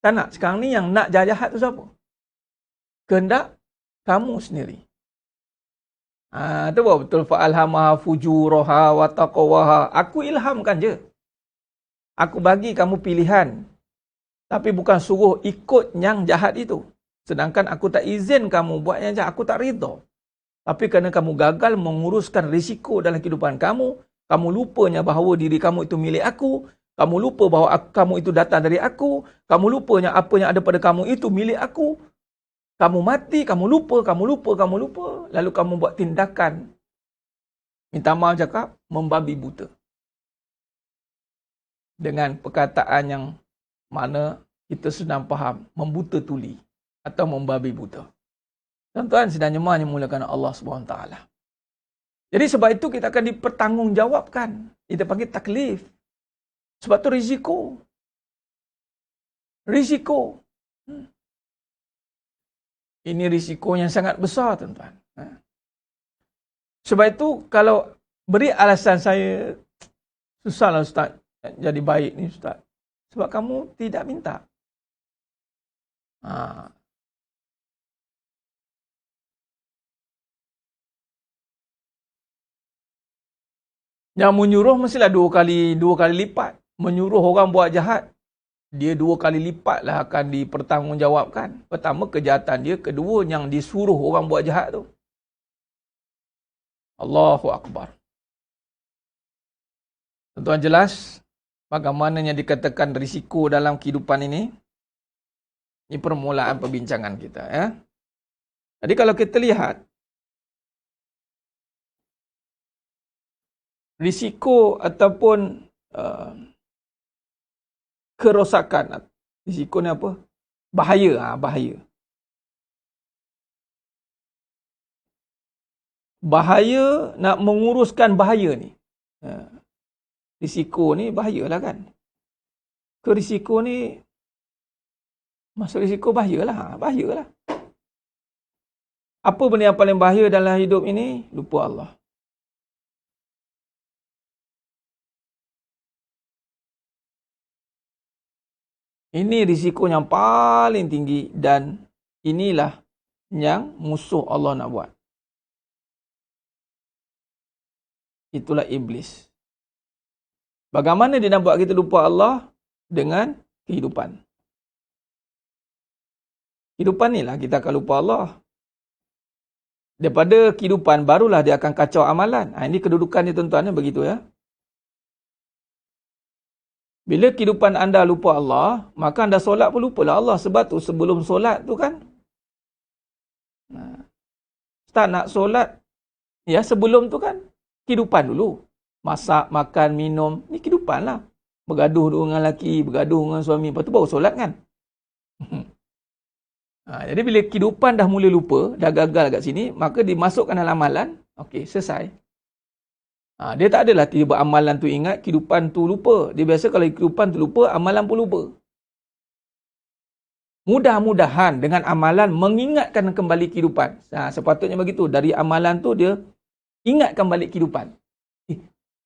Tak nak. Sekarang ni yang nak jahat tu siapa? Kehendak kamu sendiri. Tu betul. Fa'alhamaha fujuraha wa taqwaha. Aku ilhamkan je. Aku bagi kamu pilihan. Tapi bukan suruh ikut yang jahat itu. Sedangkan aku tak izin kamu buat yang jahat. Aku tak rida. Tapi kerana kamu gagal menguruskan risiko dalam kehidupan kamu, kamu lupanya bahawa diri kamu itu milik aku, kamu lupa bahawa kamu itu datang dari aku, kamu lupanya apa yang ada pada kamu itu milik aku, kamu mati, kamu lupa, lalu kamu buat tindakan, minta maaf cakap, membabi buta. Dengan perkataan yang mana kita sedang faham, membuta tuli atau membabi buta. Tuan-tuan, sedang jemaah yang mulakan Allah SWT. Jadi sebab itu kita akan dipertanggungjawabkan. Kita panggil taklif. Sebab tu risiko. Risiko. Ini risiko yang sangat besar, tuan-tuan. Sebab itu kalau beri alasan saya, susahlah Ustaz jadi baik ni Ustaz. Sebab kamu tidak minta. Yang menyuruh mestilah dua kali lipat. Menyuruh orang buat jahat, dia 2 kali lipat lah akan dipertanggungjawabkan. Pertama, kejahatan dia. Kedua, yang disuruh orang buat jahat tu. Allahu Akbar. Tuan-tuan, jelas bagaimana yang dikatakan risiko dalam kehidupan ini. Ini permulaan perbincangan kita. Ya. Jadi kalau kita lihat, risiko ataupun kerosakan. Risiko ni apa? Bahaya. Bahaya. Bahaya nak menguruskan bahaya ni. Risiko ni bahayalah kan. Risiko ni, masuk risiko bahayalah. Bahayalah. Apa benda yang paling bahaya dalam hidup ini? Lupa Allah. Ini risiko yang paling tinggi dan inilah yang musuh Allah nak buat. Itulah iblis. Bagaimana dia nak buat kita lupa Allah? Dengan kehidupan. Kehidupan ni lah kita akan lupa Allah. Daripada kehidupan barulah dia akan kacau amalan. Ini kedudukannya tuan-tuan, begitu ya. Bila kehidupan anda lupa Allah, maka anda solat pun lupalah Allah. Sebab tu sebelum solat tu kan, Ustaz nak solat, ya sebelum tu kan, kehidupan dulu. Masak, makan, minum, ni kehidupan lah. Bergaduh dengan lelaki, bergaduh dengan suami, lepas tu baru solat kan. Jadi bila kehidupan dah mula lupa, dah gagal kat sini, maka dimasukkan dalam amalan, okey, selesai. Dia tak adalah tiba amalan tu ingat, kehidupan tu lupa. Dia biasa kalau kehidupan tu lupa, amalan pun lupa. Mudah-mudahan dengan amalan mengingatkan kembali kehidupan. Sepatutnya begitu. Dari amalan tu dia ingatkan balik kehidupan.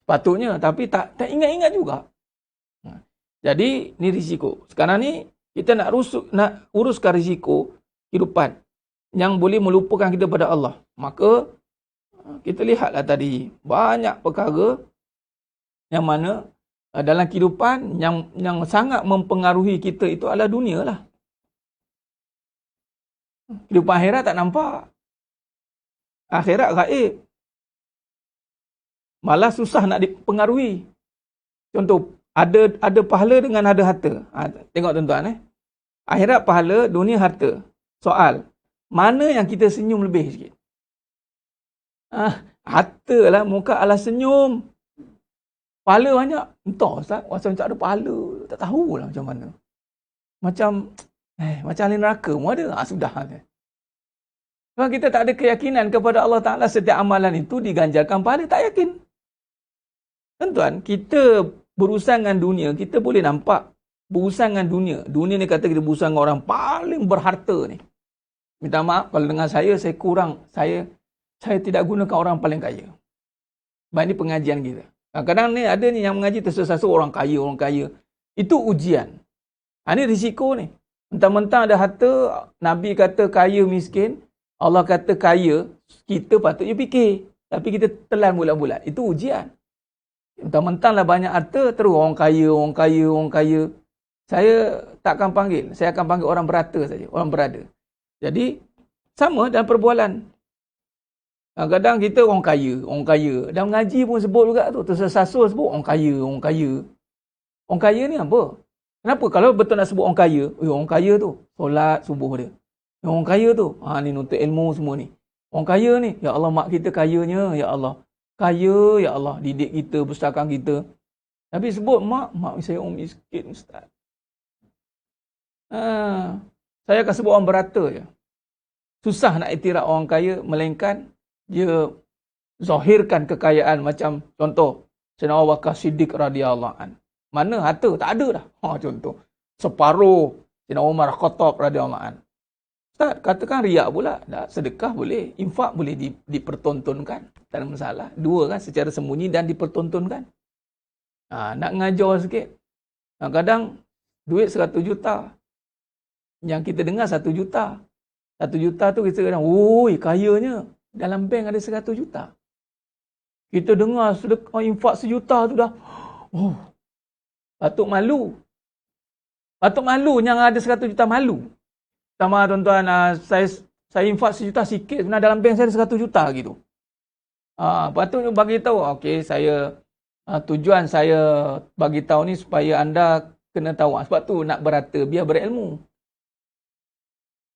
Sepatutnya, tapi tak ingat-ingat juga. Jadi, ni risiko. Sekarang ni, kita nak uruskan risiko kehidupan yang boleh melupakan kita pada Allah. Maka, kita lihatlah tadi, banyak perkara yang mana dalam kehidupan yang sangat mempengaruhi kita itu adalah dunia lah. Kehidupan akhirat tak nampak. Akhirat gaib. Malah susah nak dipengaruhi. Contoh, ada pahala dengan ada harta. Tengok tuan-tuan. Akhirat pahala, dunia harta. Soal, mana yang kita senyum lebih sikit? Harta lah, muka ala senyum. Pahala banyak. Entah Ustaz, macam tak ada pahala. Tak tahulah macam mana. Macam ahli neraka pun ada. Sudah. Sebab kita tak ada keyakinan kepada Allah Ta'ala setiap amalan itu diganjarkan pahala. Tak yakin. Tuan-tuan, kita berurusan dengan dunia, kita boleh nampak berurusan dengan dunia. Dunia ni kata kita berurusan dengan orang paling berharta ni. Minta maaf kalau dengan saya kurang. Saya tidak gunakan orang paling kaya. Sebab ini pengajian kita. Kadang-kadang ni ada ni yang mengaji tersasul orang kaya. Itu ujian. Ini risiko ni. Mentang-mentang ada harta, Nabi kata kaya miskin, Allah kata kaya, kita patutnya fikir. Tapi kita telan bulat-bulat. Itu ujian. Mentang-mentanglah banyak harta, terus orang kaya. Saya takkan panggil. Saya akan panggil orang berata saja. Orang berada. Jadi, sama dalam perbualan. Kadang-kadang kita orang kaya. Dan mengaji pun sebut juga tu. Tersasul sebut orang kaya. Orang kaya ni apa? Kenapa? Kalau betul nak sebut orang kaya tu, solat subuh dia. Orang kaya tu, ni nuntut ilmu semua ni. Orang kaya ni, ya Allah mak kita kayanya, ya Allah. Kaya, ya Allah, didik kita, pustakaan kita. Tapi sebut mak saya orang miskin, Ustaz. Saya akan sebut orang berata je. Susah nak iktiraf orang kaya, melainkan dia zahirkan kekayaan macam contoh, Sayyidina Abu Bakar Siddiq radhiyallahu an. Mana harta? Tak ada dah. Contoh. Separuh Sayyidina Umar Khattab radhiyallahu an. Ustaz, katakan riak pula. Tak, sedekah boleh. Infak boleh dipertontonkan. Tak ada masalah. Dua kan, secara sembunyi dan dipertontonkan. Nak ngajar sikit. Kadang duit 100 juta. Yang kita dengar 1 juta. 1 juta tu kita kadang, kayanya. Dalam bank ada 100 juta. Kita dengar sedekah infak 1 juta tu dah. Patut malu. Patut malu yang ada 100 juta malu. Sama tuan-tuan, saya infak 1 juta sikit. Sebenarnya dalam bank saya ada 100 juta gitu. Patutnya bagi tahu, okey, saya tujuan saya bagi tahu ni supaya anda kena tahu. Sebab tu nak berata, biar berilmu.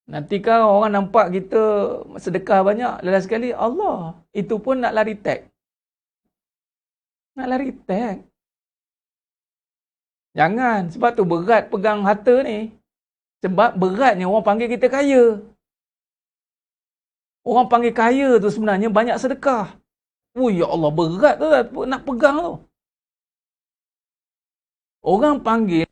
Nanti kan orang nampak kita sedekah banyak, lepas sekali Allah, itu pun nak lari tag. Nak lari tag. Jangan, sebab tu berat pegang harta ni. Sebab beratnya orang panggil kita kaya. Orang panggil kaya tu sebenarnya banyak sedekah. Ya Allah, berat tu nak pegang tu. Orang panggil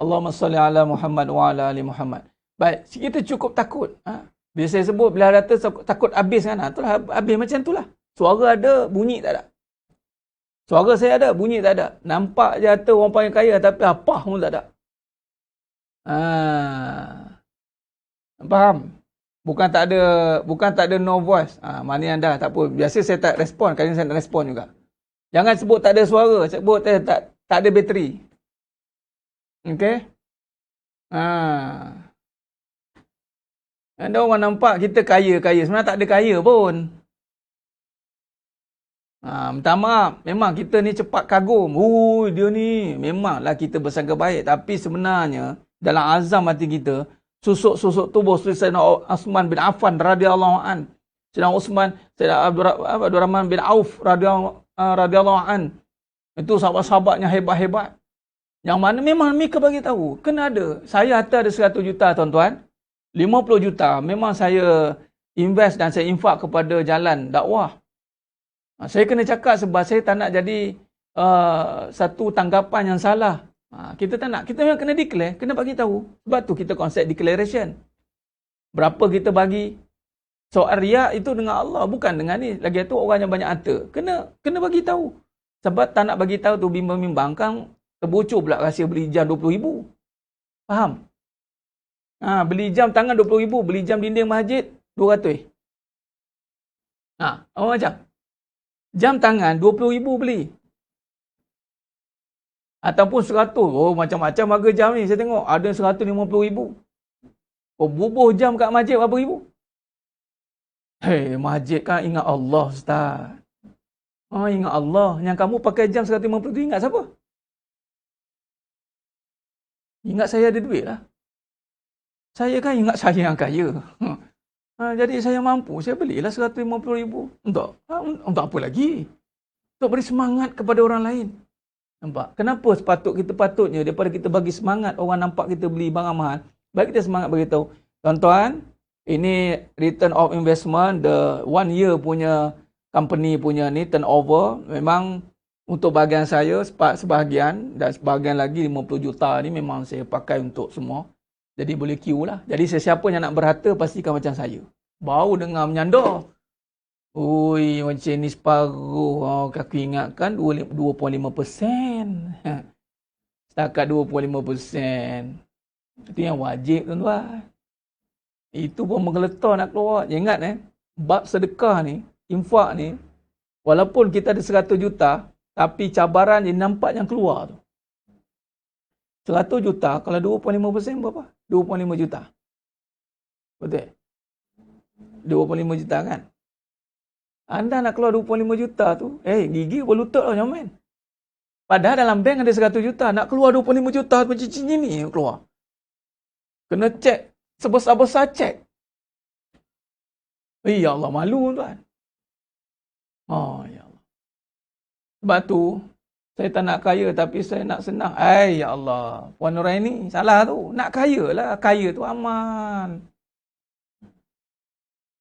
Allahumma salli ala Muhammad wa ala ali Muhammad. Baik, kita cukup takut. Bila saya sebut, bila data takut habis kan. Itulah habis macam itulah. Suara ada, bunyi tak ada. Suara saya ada, bunyi tak ada. Nampak je harta orang panggil kaya, tapi apa pun tak ada. Faham? Bukan tak ada no voice. Mana anda tak apa. Biasa saya tak respon, kali ni saya nak respon juga. Jangan sebut tak ada suara, sebut tak ada bateri. Okey? Ada orang nampak kita kaya. Sebenarnya tak ada kaya pun. Minta maaf. Memang kita ni cepat kagum. Dia ni. Memanglah kita bersangka baik. Tapi sebenarnya, dalam azam hati kita, susuk-susuk tubuh Sayyidina Uthman bin Affan radhiyallahu an. Sayyidina Uthman, Sayyidina Abdurrahman bin Auf radhiyallahu an. Itu sahabat-sahabatnya hebat-hebat. Yang mana memang mereka bagi tahu. Kena ada. Saya harta ada 100 juta tuan-tuan. 50 juta. Memang saya invest dan saya infak kepada jalan dakwah. Saya kena cakap sebab saya tak nak jadi satu tanggapan yang salah. Kita tak nak. Kita memang kena declare. Kena bagi tahu. Sebab tu kita konsep declaration. Berapa kita bagi. Soal riak itu dengan Allah. Bukan dengan ni. Lagi tu orang yang banyak harta. Kena bagi tahu. Sebab tak nak bagi tahu tu bimbang-bimbang kan. Terbocor pula rahsia beli jam 20,000. Faham? Beli jam tangan 20,000. Beli jam dinding masjid 200. Apa macam? Jam tangan 20,000 beli. Ataupun 100. Macam-macam harga jam ni. Saya tengok ada 150,000. Bubuh jam kat masjid berapa ribu? Hei, masjid kan ingat Allah, Ustaz. Oh, ingat Allah. Yang kamu pakai jam 150 tu ingat siapa? Ingat saya ada duit lah. Saya kan ingat saya yang kaya. Jadi saya mampu, saya belilah 150,000. Untuk apa lagi? Untuk beri semangat kepada orang lain. Nampak? Kenapa kita patutnya daripada kita bagi semangat orang nampak kita beli barang mahal, bagi kita semangat beritahu, tuan-tuan, ini return of investment, the 1 year punya company punya ni turnover, memang untuk bahagian saya sebahagian dan sebahagian lagi 50 juta ni memang saya pakai untuk semua. Jadi boleh queue lah. Jadi sesiapa yang nak berharta pastikan macam saya. Baru dengar menyandar. Ui, macam ni separuh. Aku ingatkan 2.5%. Setakat 2.5%. Itu yang wajib, tuan-tuan. Itu pun menggeletar nak keluar. Ingat bab sedekah ni, infak ni, walaupun kita ada 100 juta, tapi cabaran yang nampak yang keluar tu. 100 juta, kalau 2.5% berapa? 25 juta. Betul? 25 juta kan? Anda nak keluar 25 juta tu, gigi berlutut lah nyaman. Padahal dalam bank ada 100 juta, nak keluar 25 juta macam cincin ni keluar. Kena cek, sebesar-besar cek. Ya Allah, malu tuan. Ya Allah. Sebab tu, saya tak nak kaya tapi saya nak senang. Ya Allah, Puan Nuraini salah tu. Nak kaya lah, kaya tu amal.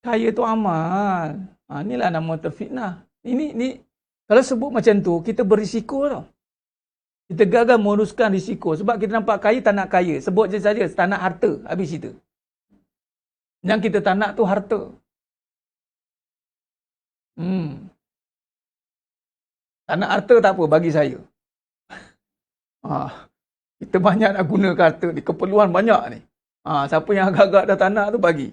Kaya tu amal. Inilah nama terfitnah. Ini kalau sebut macam tu, kita berisiko tau. Kita gagal menguruskan risiko. Sebab kita nampak kaya, tak nak kaya. Sebut je saja, tak nak harta. Habis cerita. Yang kita tak nak tu harta. Tak nak harta tak apa, bagi saya. Kita banyak nak guna harta ni. Keperluan banyak ni. Siapa yang agak-agak dah tak nak tu, bagi.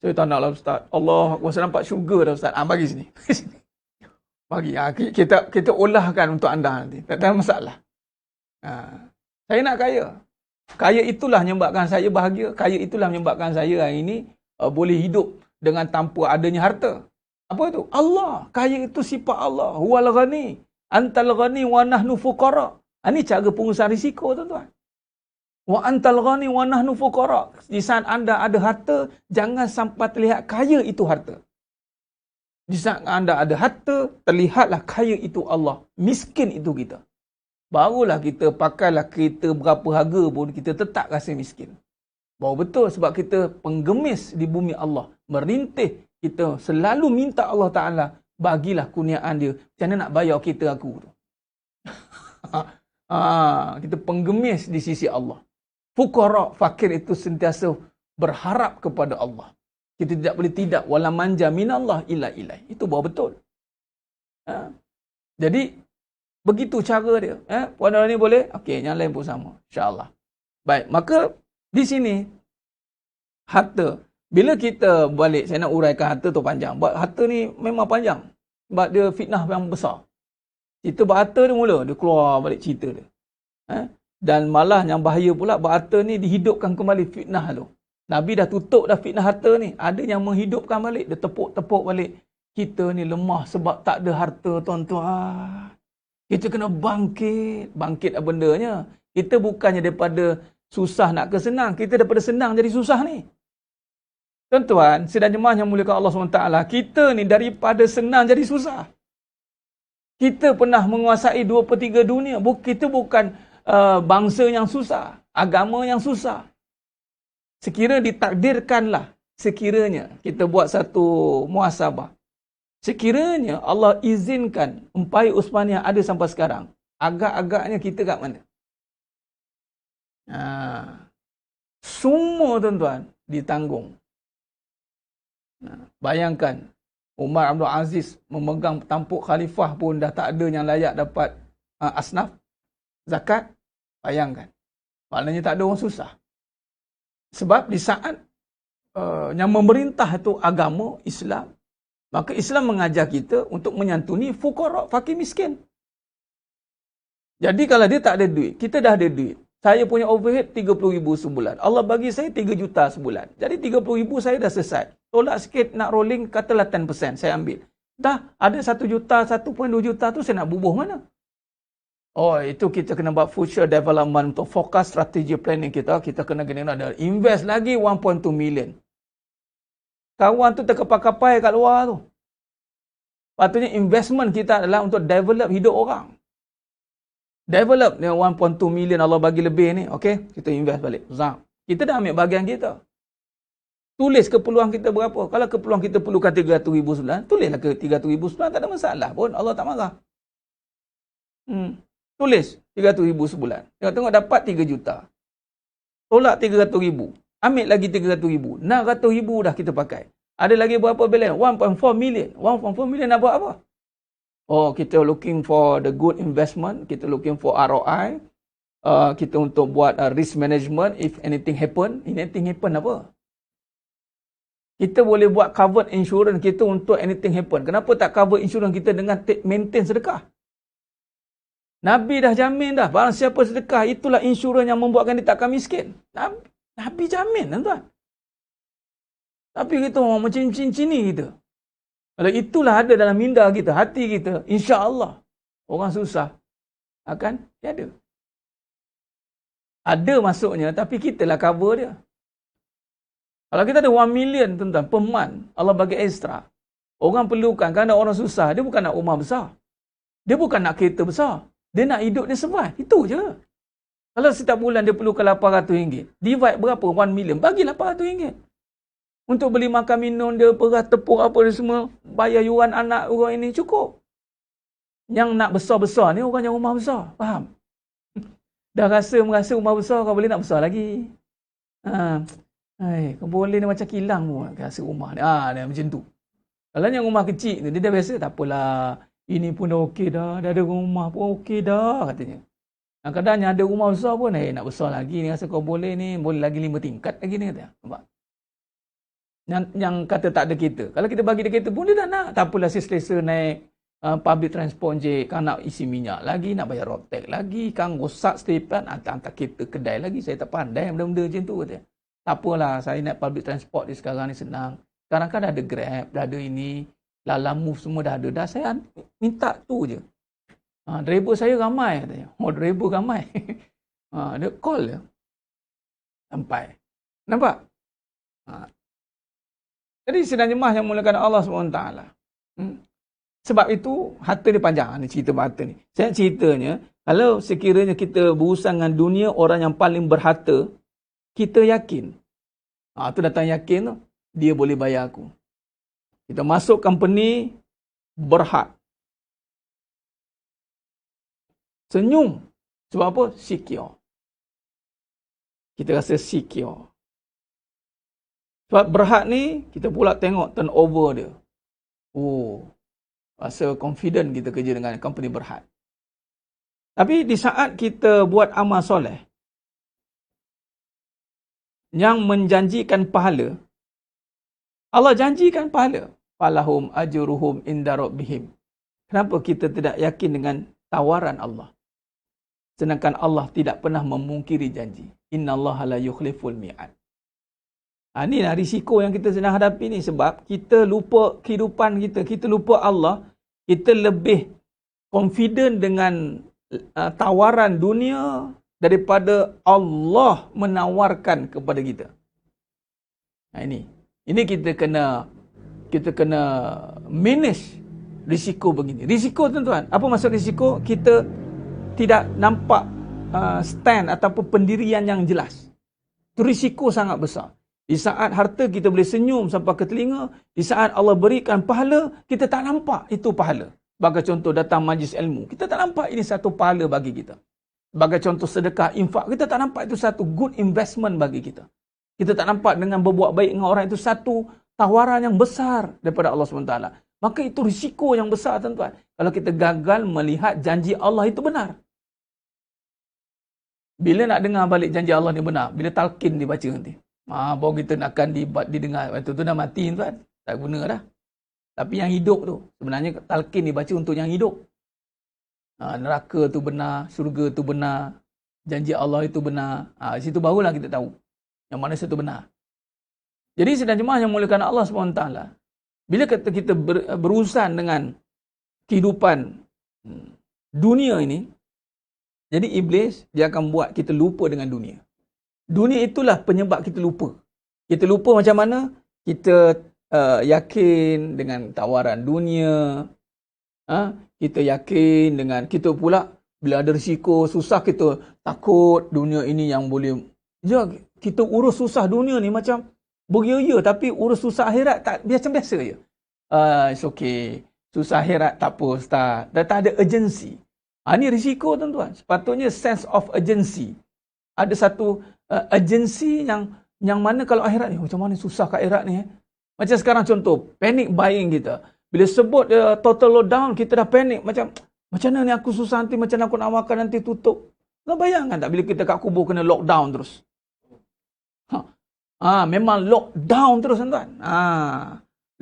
Saya tak nak lah Ustaz. Allah, saya nampak syurga dah Ustaz. Bagi sini. Bagi. Kita olahkan untuk anda nanti. Tak ada masalah. Saya nak kaya. Kaya itulah menyebabkan saya bahagia. Kaya itulah menyebabkan saya hari ini boleh hidup dengan tanpa adanya harta. Apa itu? Allah. Kaya itu sifat Allah. Huwal ghani. Antal ghani wa nahnu fuqara. Ini cara pengurusan risiko, tuan-tuan. Wa antal ghani wa nahnu fuqara. Di saat anda ada harta, jangan sampai terlihat kaya itu harta. Di saat anda ada harta, terlihatlah kaya itu Allah. Miskin itu kita. Barulah kita pakailah kereta berapa harga pun, kita tetap rasa miskin. Baru betul sebab kita penggemis di bumi Allah. Merintih, kita selalu minta Allah Ta'ala, bagilah kurniaan dia. Macam mana nak bayar kereta aku tu? Kita penggemis di sisi Allah. Fuqara, fakir itu sentiasa berharap kepada Allah. Kita tidak boleh tidak. Wala manja minallah illa ilai. Itu baru betul. Jadi, begitu cara dia. Puan ni boleh? Okey, yang lain pun sama. InsyaAllah. Baik, maka di sini, harta. Bila kita balik, saya nak uraikan harta tu panjang. Harta ni memang panjang. Sebab dia fitnah yang besar. Cerita berharta dia mula, dia keluar balik cerita dia. Dan malah yang bahaya pula, berharta ni dihidupkan kembali fitnah tu. Nabi dah tutup dah fitnah harta ni. Ada yang menghidupkan balik, dia tepuk-tepuk balik. Kita ni lemah sebab tak ada harta, tuan-tuan. Kita kena bangkit. Bangkit apa bendanya? Kita bukannya daripada susah nak ke senang. Kita daripada senang jadi susah ni. Tuan-tuan, sidang jemaah yang muliakan Allah SWT, kita ni daripada senang jadi susah. Kita pernah menguasai 2/3 dunia. Kita bukan bangsa yang susah. Agama yang susah. Sekiranya ditakdirkanlah. Sekiranya kita buat satu muhasabah. Sekiranya Allah izinkan Empayar Uthmaniyah ada sampai sekarang. Agak-agaknya kita kat mana? Semua tuan-tuan ditanggung. Bayangkan Umar Abdul Aziz memegang tampuk khalifah pun dah tak ada yang layak dapat asnaf zakat. Bayangkan. Maknanya tak ada orang susah. Sebab di saat yang memerintah itu agama Islam, maka Islam mengajar kita untuk menyantuni fuqara, fakir miskin. Jadi kalau dia tak ada duit, kita dah ada duit. Saya punya overhead 30,000 sebulan. Allah bagi saya 3 juta sebulan. Jadi 30,000 saya dah selesai. tolak sikit nak rolling, katalah 10%, saya ambil. Dah, ada 1 juta, 1.2 juta tu saya nak bubuh mana? Oh, itu kita kena buat future development untuk fokus strategi planning kita. Kita kena ada invest lagi 1.2 million. Kawan tu terkapai-kapai kat luar tu. Patutnya investment kita adalah untuk develop hidup orang. Develop dengan 1.2 million Allah bagi lebih ni. Okay, kita invest balik. Zam. Kita dah ambil bahagian kita. Tulis keperluan kita berapa. Kalau keperluan kita perlukan 300,000 sebulan, tulislah ke 300,000 sebulan. Tak ada masalah pun. Allah tak marah. Tulis 300,000 sebulan. Tengok dapat 3 juta. Tolak 300,000. Ambil lagi 300,000. 600,000 dah kita pakai. Ada lagi berapa balance? 1.4 million. 1.4 million nak buat apa? Oh, kita looking for the good investment. Kita looking for ROI. Kita untuk buat risk management. If anything happen. Anything happen apa? Kita boleh buat covered insurance kita untuk anything happen. Kenapa tak cover insurance kita dengan maintain sedekah? Nabi dah jamin dah. Barang siapa sedekah, itulah insurans yang membuatkan dia takkan miskin. Nabi jamin, tuan-tuan. Tapi kita orang macam cincin ni kita. Kalau itulah ada dalam minda kita, hati kita, insya-Allah orang susah akan tiada. Ada masuknya, tapi kita lah cover dia. Kalau kita ada 1 million, tuan-tuan, per month, Allah bagi extra. Orang perlukan, kerana orang susah, dia bukan nak rumah besar. Dia bukan nak kereta besar. Dia nak hidup dia survive. Itu je. Kalau setiap bulan dia perlukan RM800. Divide berapa? 1 million. Bagi RM800. Untuk beli makan minum dia, beras, tepung apa dia semua. Bayar yuran anak orang ini cukup. Yang nak besar-besar ni orang yang rumah besar. Faham? Dah merasa rumah besar, kau boleh nak besar lagi. Kau boleh ni macam kilang pun. Rasa rumah ni. Dia macam tu. Kalau yang rumah kecil ni, dia dah biasa. Tak apalah. Ini pun dah okey dah. Dah ada rumah pun okey dah katanya. Kadang-kadang yang ada rumah besar pun, nak besar lagi ni. Rasa kau boleh ni. Boleh lagi 5 tingkat lagi ni kata. Nampak? Yang kata tak ada kereta. Kalau kita bagi dia kereta pun, dia dah nak. Tak apalah selesa naik public transport je. Kan nak isi minyak lagi. Nak bayar road tax lagi. Kan rosak stepan. Hantar kereta kedai lagi. Saya tak pandai benda-benda macam tu kata. Tak apalah. Saya naik public transport ni sekarang ni senang. Sekarang kan dah ada Grab. Dah ada ini. Lala Move semua dah ada. Dah saya minta tu je. Driver saya ramai katanya. Driver ramai. Dia call je. Sampai. Nampak? Jadi sidang jemaah yang mulakan Allah SWT. Sebab itu, harta dia panjang. Ni cerita harta ni. Saya ceritanya, kalau sekiranya kita berurusan dengan dunia, orang yang paling berharta, kita yakin. Tu datang yakin tu, dia boleh bayar aku. Kita masuk company, berhad. Senyum. Sebab apa? Secure. Kita rasa secure. Sebab berhad ni, kita pula tengok turnover dia. Rasa confident kita kerja dengan company berhad. Tapi di saat kita buat amal soleh, yang menjanjikan pahala, Allah janjikan pahala. Falahum ajruhum inda rabbihim. Kenapa kita tidak yakin dengan tawaran Allah? Sedangkan Allah tidak pernah memungkiri janji. Innallaha la yukhliful mi'ad. Inilah risiko yang kita sedang hadapi ni. Sebab kita lupa kehidupan kita. Kita lupa Allah. Kita lebih confident dengan tawaran dunia daripada Allah menawarkan kepada kita. Ini kita kena manage risiko begini. Risiko tuan-tuan. Apa maksud risiko? Kita tidak nampak stand ataupun pendirian yang jelas. Itu risiko sangat besar. Di saat harta kita boleh senyum sampai ke telinga, di saat Allah berikan pahala, kita tak nampak itu pahala. Sebagai contoh datang majlis ilmu, kita tak nampak ini satu pahala bagi kita. Sebagai contoh sedekah, infak, kita tak nampak itu satu good investment bagi kita. Kita tak nampak dengan berbuat baik dengan orang itu satu tawaran yang besar daripada Allah SWT. Maka itu risiko yang besar tuan-tuan. Kalau kita gagal melihat janji Allah itu benar. Bila nak dengar balik janji Allah ni benar? Bila talqin dibaca nanti. Baru kita akan didengar. Waktu tu dah mati tuan. Tak guna dah. Tapi yang hidup tu. Sebenarnya talqin dibaca untuk yang hidup. Neraka tu benar. Syurga tu benar. Janji Allah itu benar. Di situ barulah kita tahu. Yang mana satu benar. Jadi sidang jemaah yang muliakan Allah SWT, bila kita berurusan dengan kehidupan dunia ini, jadi iblis dia akan buat kita lupa dengan dunia. Dunia itulah penyebab kita lupa. Kita lupa macam mana kita yakin dengan tawaran dunia. Kita yakin dengan kita pula bila ada risiko susah kita takut dunia ini yang boleh. Kita urus susah dunia ni macam beria, tapi urus susah akhirat tak biasa-biasa je. It's okay. Susah akhirat tak apa ustaz. Dah tak ada urgency. Ini risiko tuan-tuan. Sepatutnya sense of urgency. Ada satu urgency yang mana kalau akhirat ni macam mana susah kat akhirat ni. Macam sekarang contoh, panic buying kita. Bila sebut total lockdown, kita dah panic. Macam mana ni aku susah nanti, macam mana aku nak makan nanti tutup. Kau bayangkan tak bila kita kat kubur kena lockdown terus. Memang lockdown terus tuan-tuan.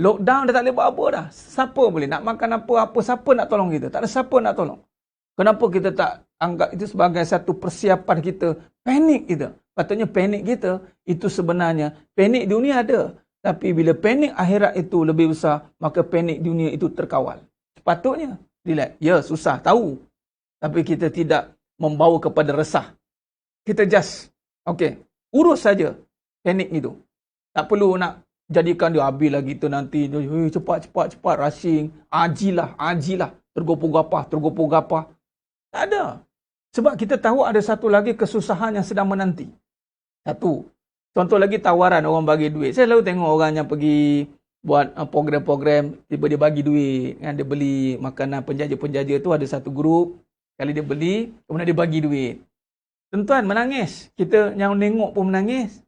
Lockdown dah tak boleh buat apa dah. Siapa boleh nak makan apa-apa, siapa nak tolong kita? Tak ada siapa nak tolong. Kenapa kita tak anggap itu sebagai satu persiapan kita? Panik kita. Patutnya panik kita itu sebenarnya panik dunia ada. Tapi bila panik akhirat itu lebih besar, maka panik dunia itu terkawal. Sepatutnya, relax. Ya, susah, tahu. Tapi kita tidak membawa kepada resah. Kita just, urus saja panik itu. Tak perlu nak jadikan dia habislah kita nanti. Cepat, rushing. Ajilah. Tergopoh-gapah. Tak ada. Sebab kita tahu ada satu lagi kesusahan yang sedang menanti. Satu. Contoh lagi tawaran orang bagi duit. Saya selalu tengok orang yang pergi buat program-program, tiba dia bagi duit. Kan? Dia beli makanan penjaja-penjaja tu ada satu grup. Kali dia beli, kemudian dia bagi duit. Tuan-tuan menangis. Kita yang tengok pun menangis.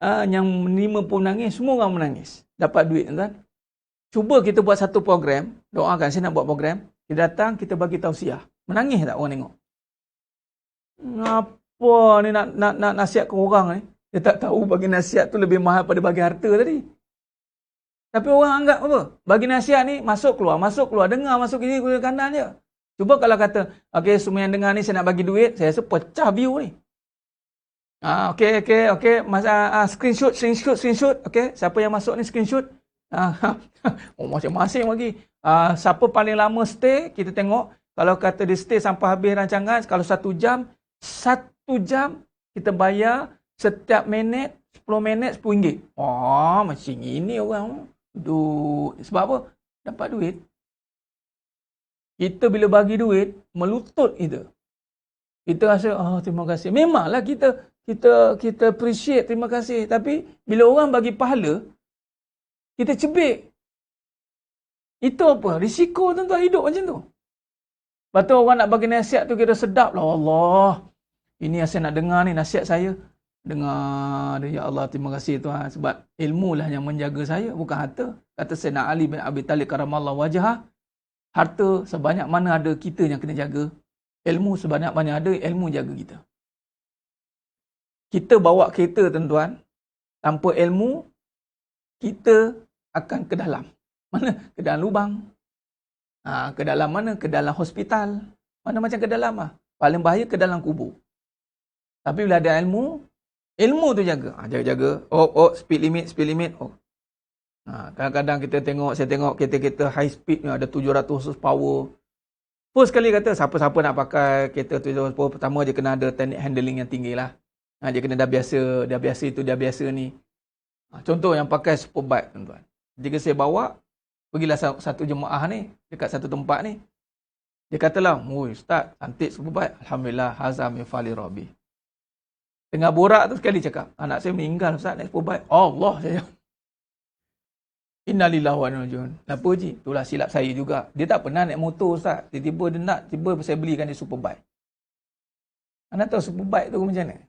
Yang menerima pun menangis. Semua orang menangis. Dapat duit tuan-tuan. Cuba kita buat satu program. Doakan saya nak buat program. Kita datang, kita bagi tausiah. Menangis tak orang tengok? Apa ni nak nasihat ke orang ni? Dia tak tahu bagi nasihat tu lebih mahal pada bagi harta tadi. Tapi orang anggap apa? Bagi nasihat ni masuk keluar, dengar masuk kiri ke kanan je. Cuba kalau kata, semua yang dengar ni saya nak bagi duit, saya rasa pecah view ni. Screenshot. Siapa yang masuk ni screenshot? Masing-masing bagi. Siapa paling lama stay, kita tengok. Kalau kata dia stay sampai habis rancangan, kalau 1 jam kita bayar setiap minit, 10 minit, RM10. Macam ini orang. Sebab apa? Dapat duit. Kita bila bagi duit, melutut kita. Kita rasa, terima kasih. Memanglah kita appreciate, terima kasih. Tapi, bila orang bagi pahala, kita cebik. Itu apa? Risiko tuan-tuan hidup macam tu. Lepas tu orang nak bagi nasihat tu, kita sedap lah. Allah, ini yang saya nak dengar ni, nasihat saya. Dengar, ya Allah, terima kasih Tuhan. Sebab ilmu lah yang menjaga saya, bukan harta. Kata Sayyidina Ali bin Abi Talib karamallahu wajhah, harta sebanyak mana ada kita yang kena jaga. Ilmu sebanyak mana ada, ilmu jaga kita. Kita bawa kereta tuan-tuan, tanpa ilmu, kita akan ke dalam. Mana? Ke dalam lubang. Ke dalam mana? Ke dalam hospital. Mana macam ke dalam lah. Paling bahaya ke dalam kubur. Tapi bila ada ilmu tu jaga. Jaga-jaga. Speed limit. Kadang-kadang saya tengok kereta-kereta high speed ni ada 700 horsepower. First sekali kata, siapa-siapa nak pakai kereta 700 horsepower, pertama dia kena ada teknik handling yang tinggi lah. Dia kena dah biasa ni. Contoh yang pakai superbike tuan-tuan. Jika saya bawa, pergilah satu jemaah ni, dekat satu tempat ni. Dia katalah, Ustaz, cantik superbike. Alhamdulillah, hazam yafali Rabbi. Tengah borak tu sekali cakap, anak saya meninggal Ustaz naik superbike. Allah saya. Innalillahi wa inna ilaihi raji'un. Kenapa Ji? Itulah silap saya juga. Dia tak pernah naik motor Ustaz. Tiba-tiba saya belikan dia superbike. Anda tahu superbike tu macam mana?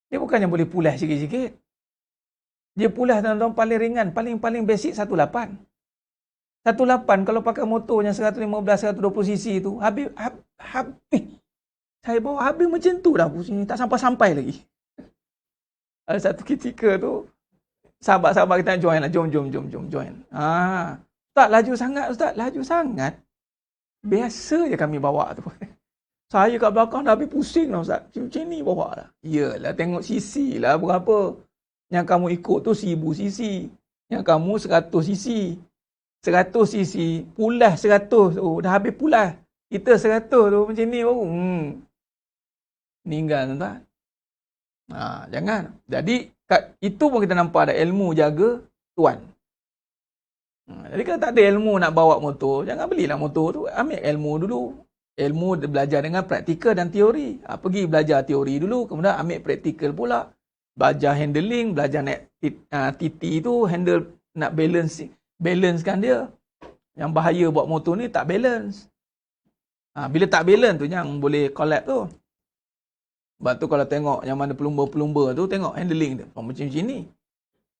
Dia bukannya boleh pulas sikit-sikit. Dia pulas tuan-tuan paling ringan, paling basic 18. 18 kalau pakai motor yang 115 120 cc tu habis. Saya bawa habis macam tu dah pusing, tak sampai-sampai lagi. Ada satu ketika tu sahabat-sahabat kita join lah, jom join. Ustaz laju sangat. Biasa je kami bawa tu. Saya kat belakang dah habis pusing lah Ustaz. Macam ni bawa lah. Yalah tengok cc lah berapa. Yang kamu ikut tu 1000 cc. Yang kamu 100 cc. 100 cc. Pulas 100. Oh, dah habis pulas. Kita 100 tu macam ni baru. Meninggal tuan-tuan. Jangan. Jadi, itu pun kita nampak ada ilmu jaga tuan. Jadi kalau tak ada ilmu nak bawa motor, jangan belilah motor tu. Ambil ilmu dulu. Ilmu belajar dengan praktikal dan teori. Pergi belajar teori dulu, kemudian ambil praktikal pula. Belajar handling, belajar naik TT tu, handle, nak balancekan dia. Yang bahaya buat motor ni tak balance. Bila tak balance tu yang boleh collapse tu. Sebab tu kalau tengok yang mana pelumba-pelumba tu, tengok handling dia. Macam ni.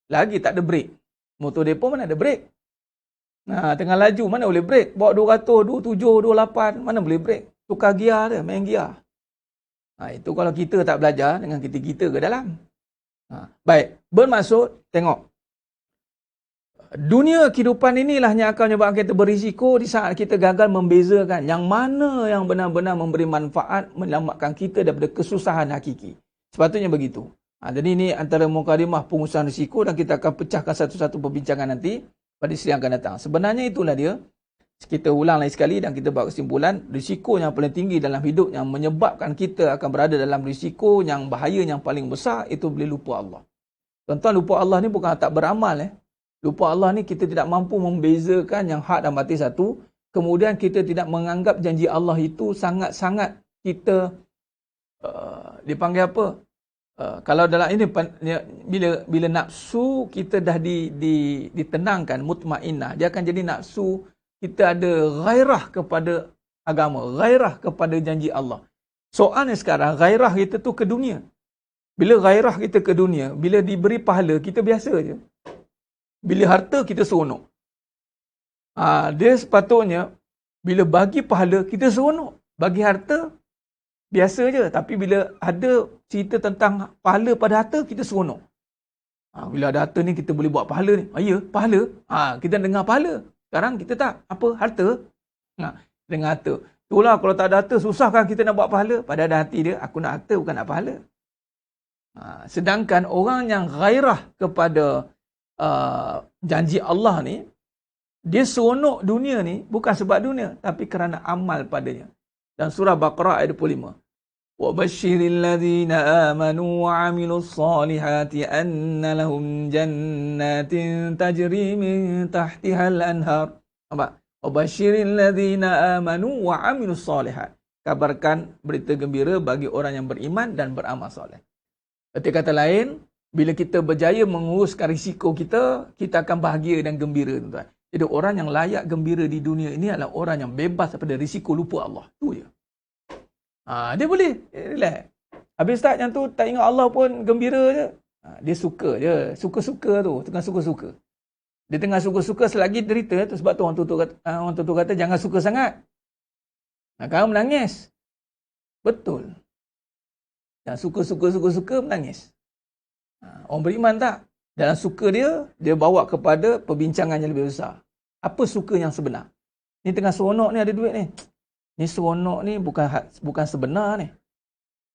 Lagi tak ada brake. Motor depa mana ada brake. Tengah laju mana boleh brake. Bawa 200, 27, 28, mana boleh brake. Tukar gear dia, main gear. Itu kalau kita tak belajar dengan kita ke dalam. Baik, bermaksud, tengok. Dunia kehidupan inilah yang akan menyebabkan kita berisiko di saat kita gagal membezakan yang mana yang benar-benar memberi manfaat menyelamatkan kita daripada kesusahan hakiki. Sepatutnya begitu. Jadi ini antara mukadimah pengusahaan risiko dan kita akan pecahkan satu-satu perbincangan nanti pada sidang akan datang. Sebenarnya itulah dia. Kita ulang lagi sekali dan kita buat kesimpulan. Risiko yang paling tinggi dalam hidup yang menyebabkan kita akan berada dalam risiko yang bahaya yang paling besar itu boleh lupa Allah. Tuan-tuan, lupa Allah ni bukan tak beramal. Lupa Allah ni kita tidak mampu membezakan yang hak dan batil satu. Kemudian kita tidak menganggap janji Allah itu sangat-sangat kita dipanggil apa? Kalau dalam ini bila nafsu kita dah ditenangkan mutmainnah, dia akan jadi nafsu kita ada gairah kepada agama, gairah kepada janji Allah. Soalnya sekarang gairah kita tu ke dunia. Bila gairah kita ke dunia, bila diberi pahala kita biasa je. Bila harta kita seronok. Dia sepatutnya bila bagi pahala kita seronok. Bagi harta biasa je. Tapi bila ada cerita tentang pahala pada harta kita seronok. Bila ada harta ni kita boleh buat pahala ni. Ya, pahala. Kita dengar pahala. Sekarang kita tak. Apa? Harta. Dengar harta. Itulah kalau tak ada harta susah kan kita nak buat pahala. Pada ada hati dia, aku nak harta bukan nak pahala. Sedangkan orang yang gairah kepada janji Allah ni, dia seronok dunia ni bukan sebab dunia tapi kerana amal padanya. Dan surah Baqarah ayat 25. Wa basyiril ladzina amanu wa 'amilus solihati anna lahum jannatin tajri min tahtihal anhar. Nampak? Wa basyiril ladzina amanu wa 'amilus solihat. Kabarkan berita gembira bagi orang yang beriman dan beramal soleh. Arti kata lain, bila kita berjaya menguruskan risiko kita, kita akan bahagia dan gembira, tuan-tuan. Jadi orang yang layak gembira di dunia ini adalah orang yang bebas daripada risiko lupa Allah. Itu je. Dia boleh relax. Habis start yang tu tak ingat Allah pun gembira je. Dia suka je. Suka-suka tu. Tengah suka-suka. Dia tengah suka-suka selagi derita. Tu sebab tu orang tu kata jangan suka sangat. Kalau menangis. Betul. Yang suka-suka menangis. Orang beriman tak? Dalam suka dia bawa kepada perbincangan yang lebih besar. Apa suka yang sebenar? Ni tengah seronok ni ada duit ni. Ni seronok ni bukan sebenar ni.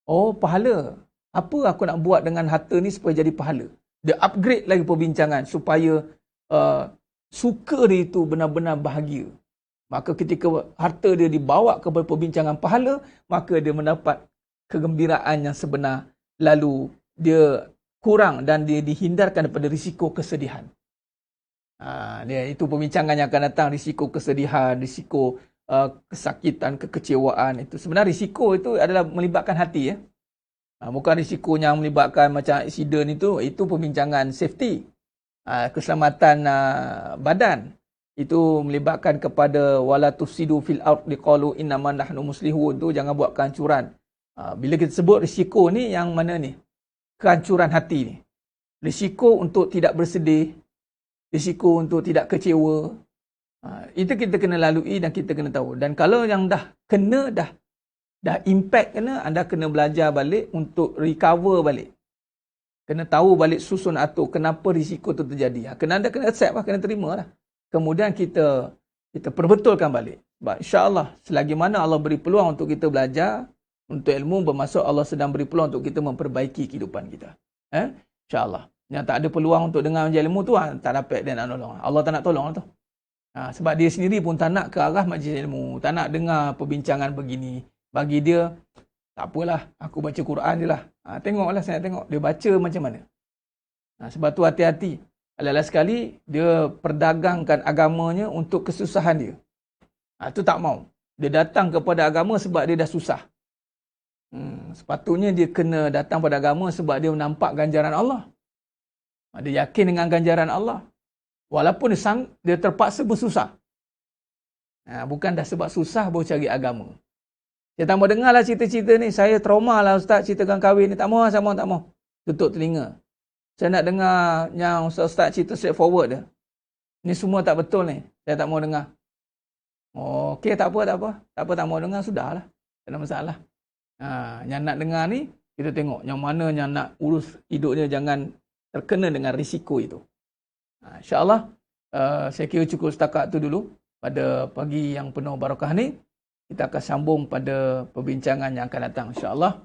Oh, pahala. Apa aku nak buat dengan harta ni supaya jadi pahala? Dia upgrade lagi perbincangan supaya suka dia itu benar-benar bahagia. Maka ketika harta dia dibawa kepada perbincangan pahala, maka dia mendapat kegembiraan yang sebenar. Lalu dia kurang dan dia dihindarkan daripada risiko kesedihan. Dia itu perbincangan yang akan datang, risiko kesedihan, risiko kesakitan, kekecewaan. Itu sebenarnya risiko itu adalah melibatkan hati ya. Bukan risiko yang melibatkan macam aksiden itu perbincangan safety. Keselamatan badan. Itu melibatkan kepada wala tufsidu fil ardi qalu innama nahnu muslihun, tu jangan buat kehancuran. Bila kita sebut risiko ni yang mana ni? Kehancuran hati ni. Risiko untuk tidak bersedih, risiko untuk tidak kecewa. Itu kita kena lalui dan kita kena tahu. Dan kalau yang dah kena, dah impact kena, anda kena belajar balik untuk recover balik. Kena tahu balik susun atur kenapa risiko itu terjadi. Anda kena accept lah, kena terima lah. Kemudian kita perbetulkan balik. Sebab insya-Allah selagi mana Allah beri peluang untuk kita belajar, untuk ilmu, bermaksud Allah sedang beri peluang untuk kita memperbaiki kehidupan kita. InsyaAllah. Yang tak ada peluang untuk dengar majlis ilmu tu, tak dapat dia nak tolong. Allah tak nak tolong tu. Sebab dia sendiri pun tak nak ke arah majlis ilmu, tak nak dengar perbincangan begini. Bagi dia, tak apalah, aku baca Quran je lah. Tengoklah, saya tengok dia baca macam mana. Sebab tu hati-hati. Alal-alal sekali, dia perdagangkan agamanya untuk kesusahan dia. Itu tak mau. Dia datang kepada agama sebab dia dah susah. Sepatutnya dia kena datang pada agama sebab dia nampak ganjaran Allah. Dia yakin dengan ganjaran Allah. Walaupun dia terpaksa bersusah. Bukan dah sebab susah baru cari agama. Saya tak mau dengarlah cerita-cerita ni. Saya trauma lah ustaz ceritakan kahwin ni. Tak mau. Tutup telinga. Saya nak dengar yang ustaz cerita straightforward dia. Ni semua tak betul ni. Saya tak mau dengar. Okey, tak apa. Tak mau dengar, sudahlah. Tak ada masalah. Yang nak dengar ni, kita tengok. Yang mana yang nak urus hidupnya jangan terkena dengan risiko itu. InsyaAllah, saya kira cukup setakat tu dulu. Pada pagi yang penuh barakah ni, kita akan sambung pada perbincangan yang akan datang. InsyaAllah.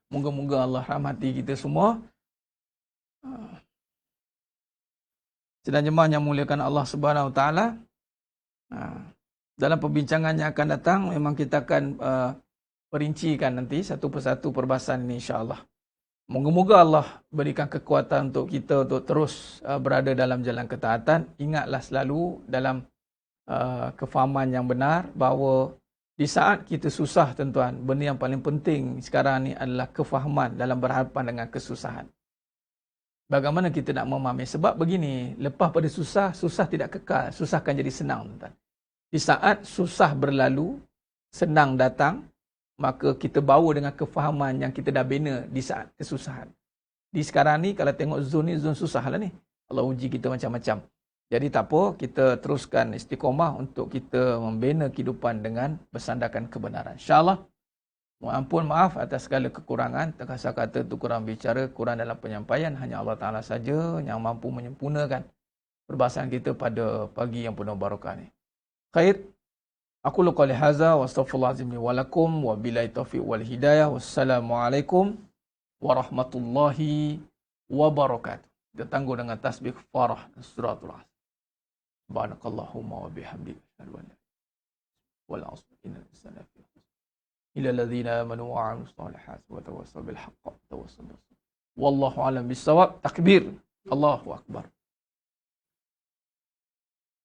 Moga-moga Allah rahmati kita semua. Sedang jemaah yang muliakan Allah Subhanahu Wa Taala. Dalam perbincangan yang akan datang, memang kita akan perincikan nanti satu persatu perbahasan ini insya-Allah. Moga-moga Allah berikan kekuatan untuk kita untuk terus berada dalam jalan ketaatan. Ingatlah selalu dalam kefahaman yang benar bahawa di saat kita susah tuan-tuan, benda yang paling penting sekarang ni adalah kefahaman dalam berhadapan dengan kesusahan. Bagaimana kita nak memahami? Sebab begini, lepas pada susah tidak kekal. Susah akan jadi senang tuan-tuan. Di saat susah berlalu, senang datang, maka kita bawa dengan kefahaman yang kita dah bina di saat kesusahan. Di sekarang ni, kalau tengok zon ni, zon susah lah ni. Allah uji kita macam-macam. Jadi tak apa, kita teruskan istiqomah untuk kita membina kehidupan dengan bersandarkan kebenaran. InsyaAllah, mohon ampun maaf atas segala kekurangan, terkasar kata tu kurang bicara, kurang dalam penyampaian. Hanya Allah Ta'ala saja yang mampu menyempurnakan perbahasan kita pada pagi yang penuh barakah ni. Khair. Aku lu qali hadza wa astaghfirullahalazim li wa lakum wa billahi taufiq wal hidayah. Wassalamualaikum warahmatullahi wabarakatuh. Kita tangguh dengan tasbih farah suratul asr. Subhanakallahumma wa bihamdika asyhadu an la ilaha illa anta wal 'asri innal insana lafi khusr illa alladhina amanu wa 'amilus solihati wa tawassaw bil haqqi wa tawassaw bis sabr. Wallahu a'lam bissawab. Takbir. Allahu akbar.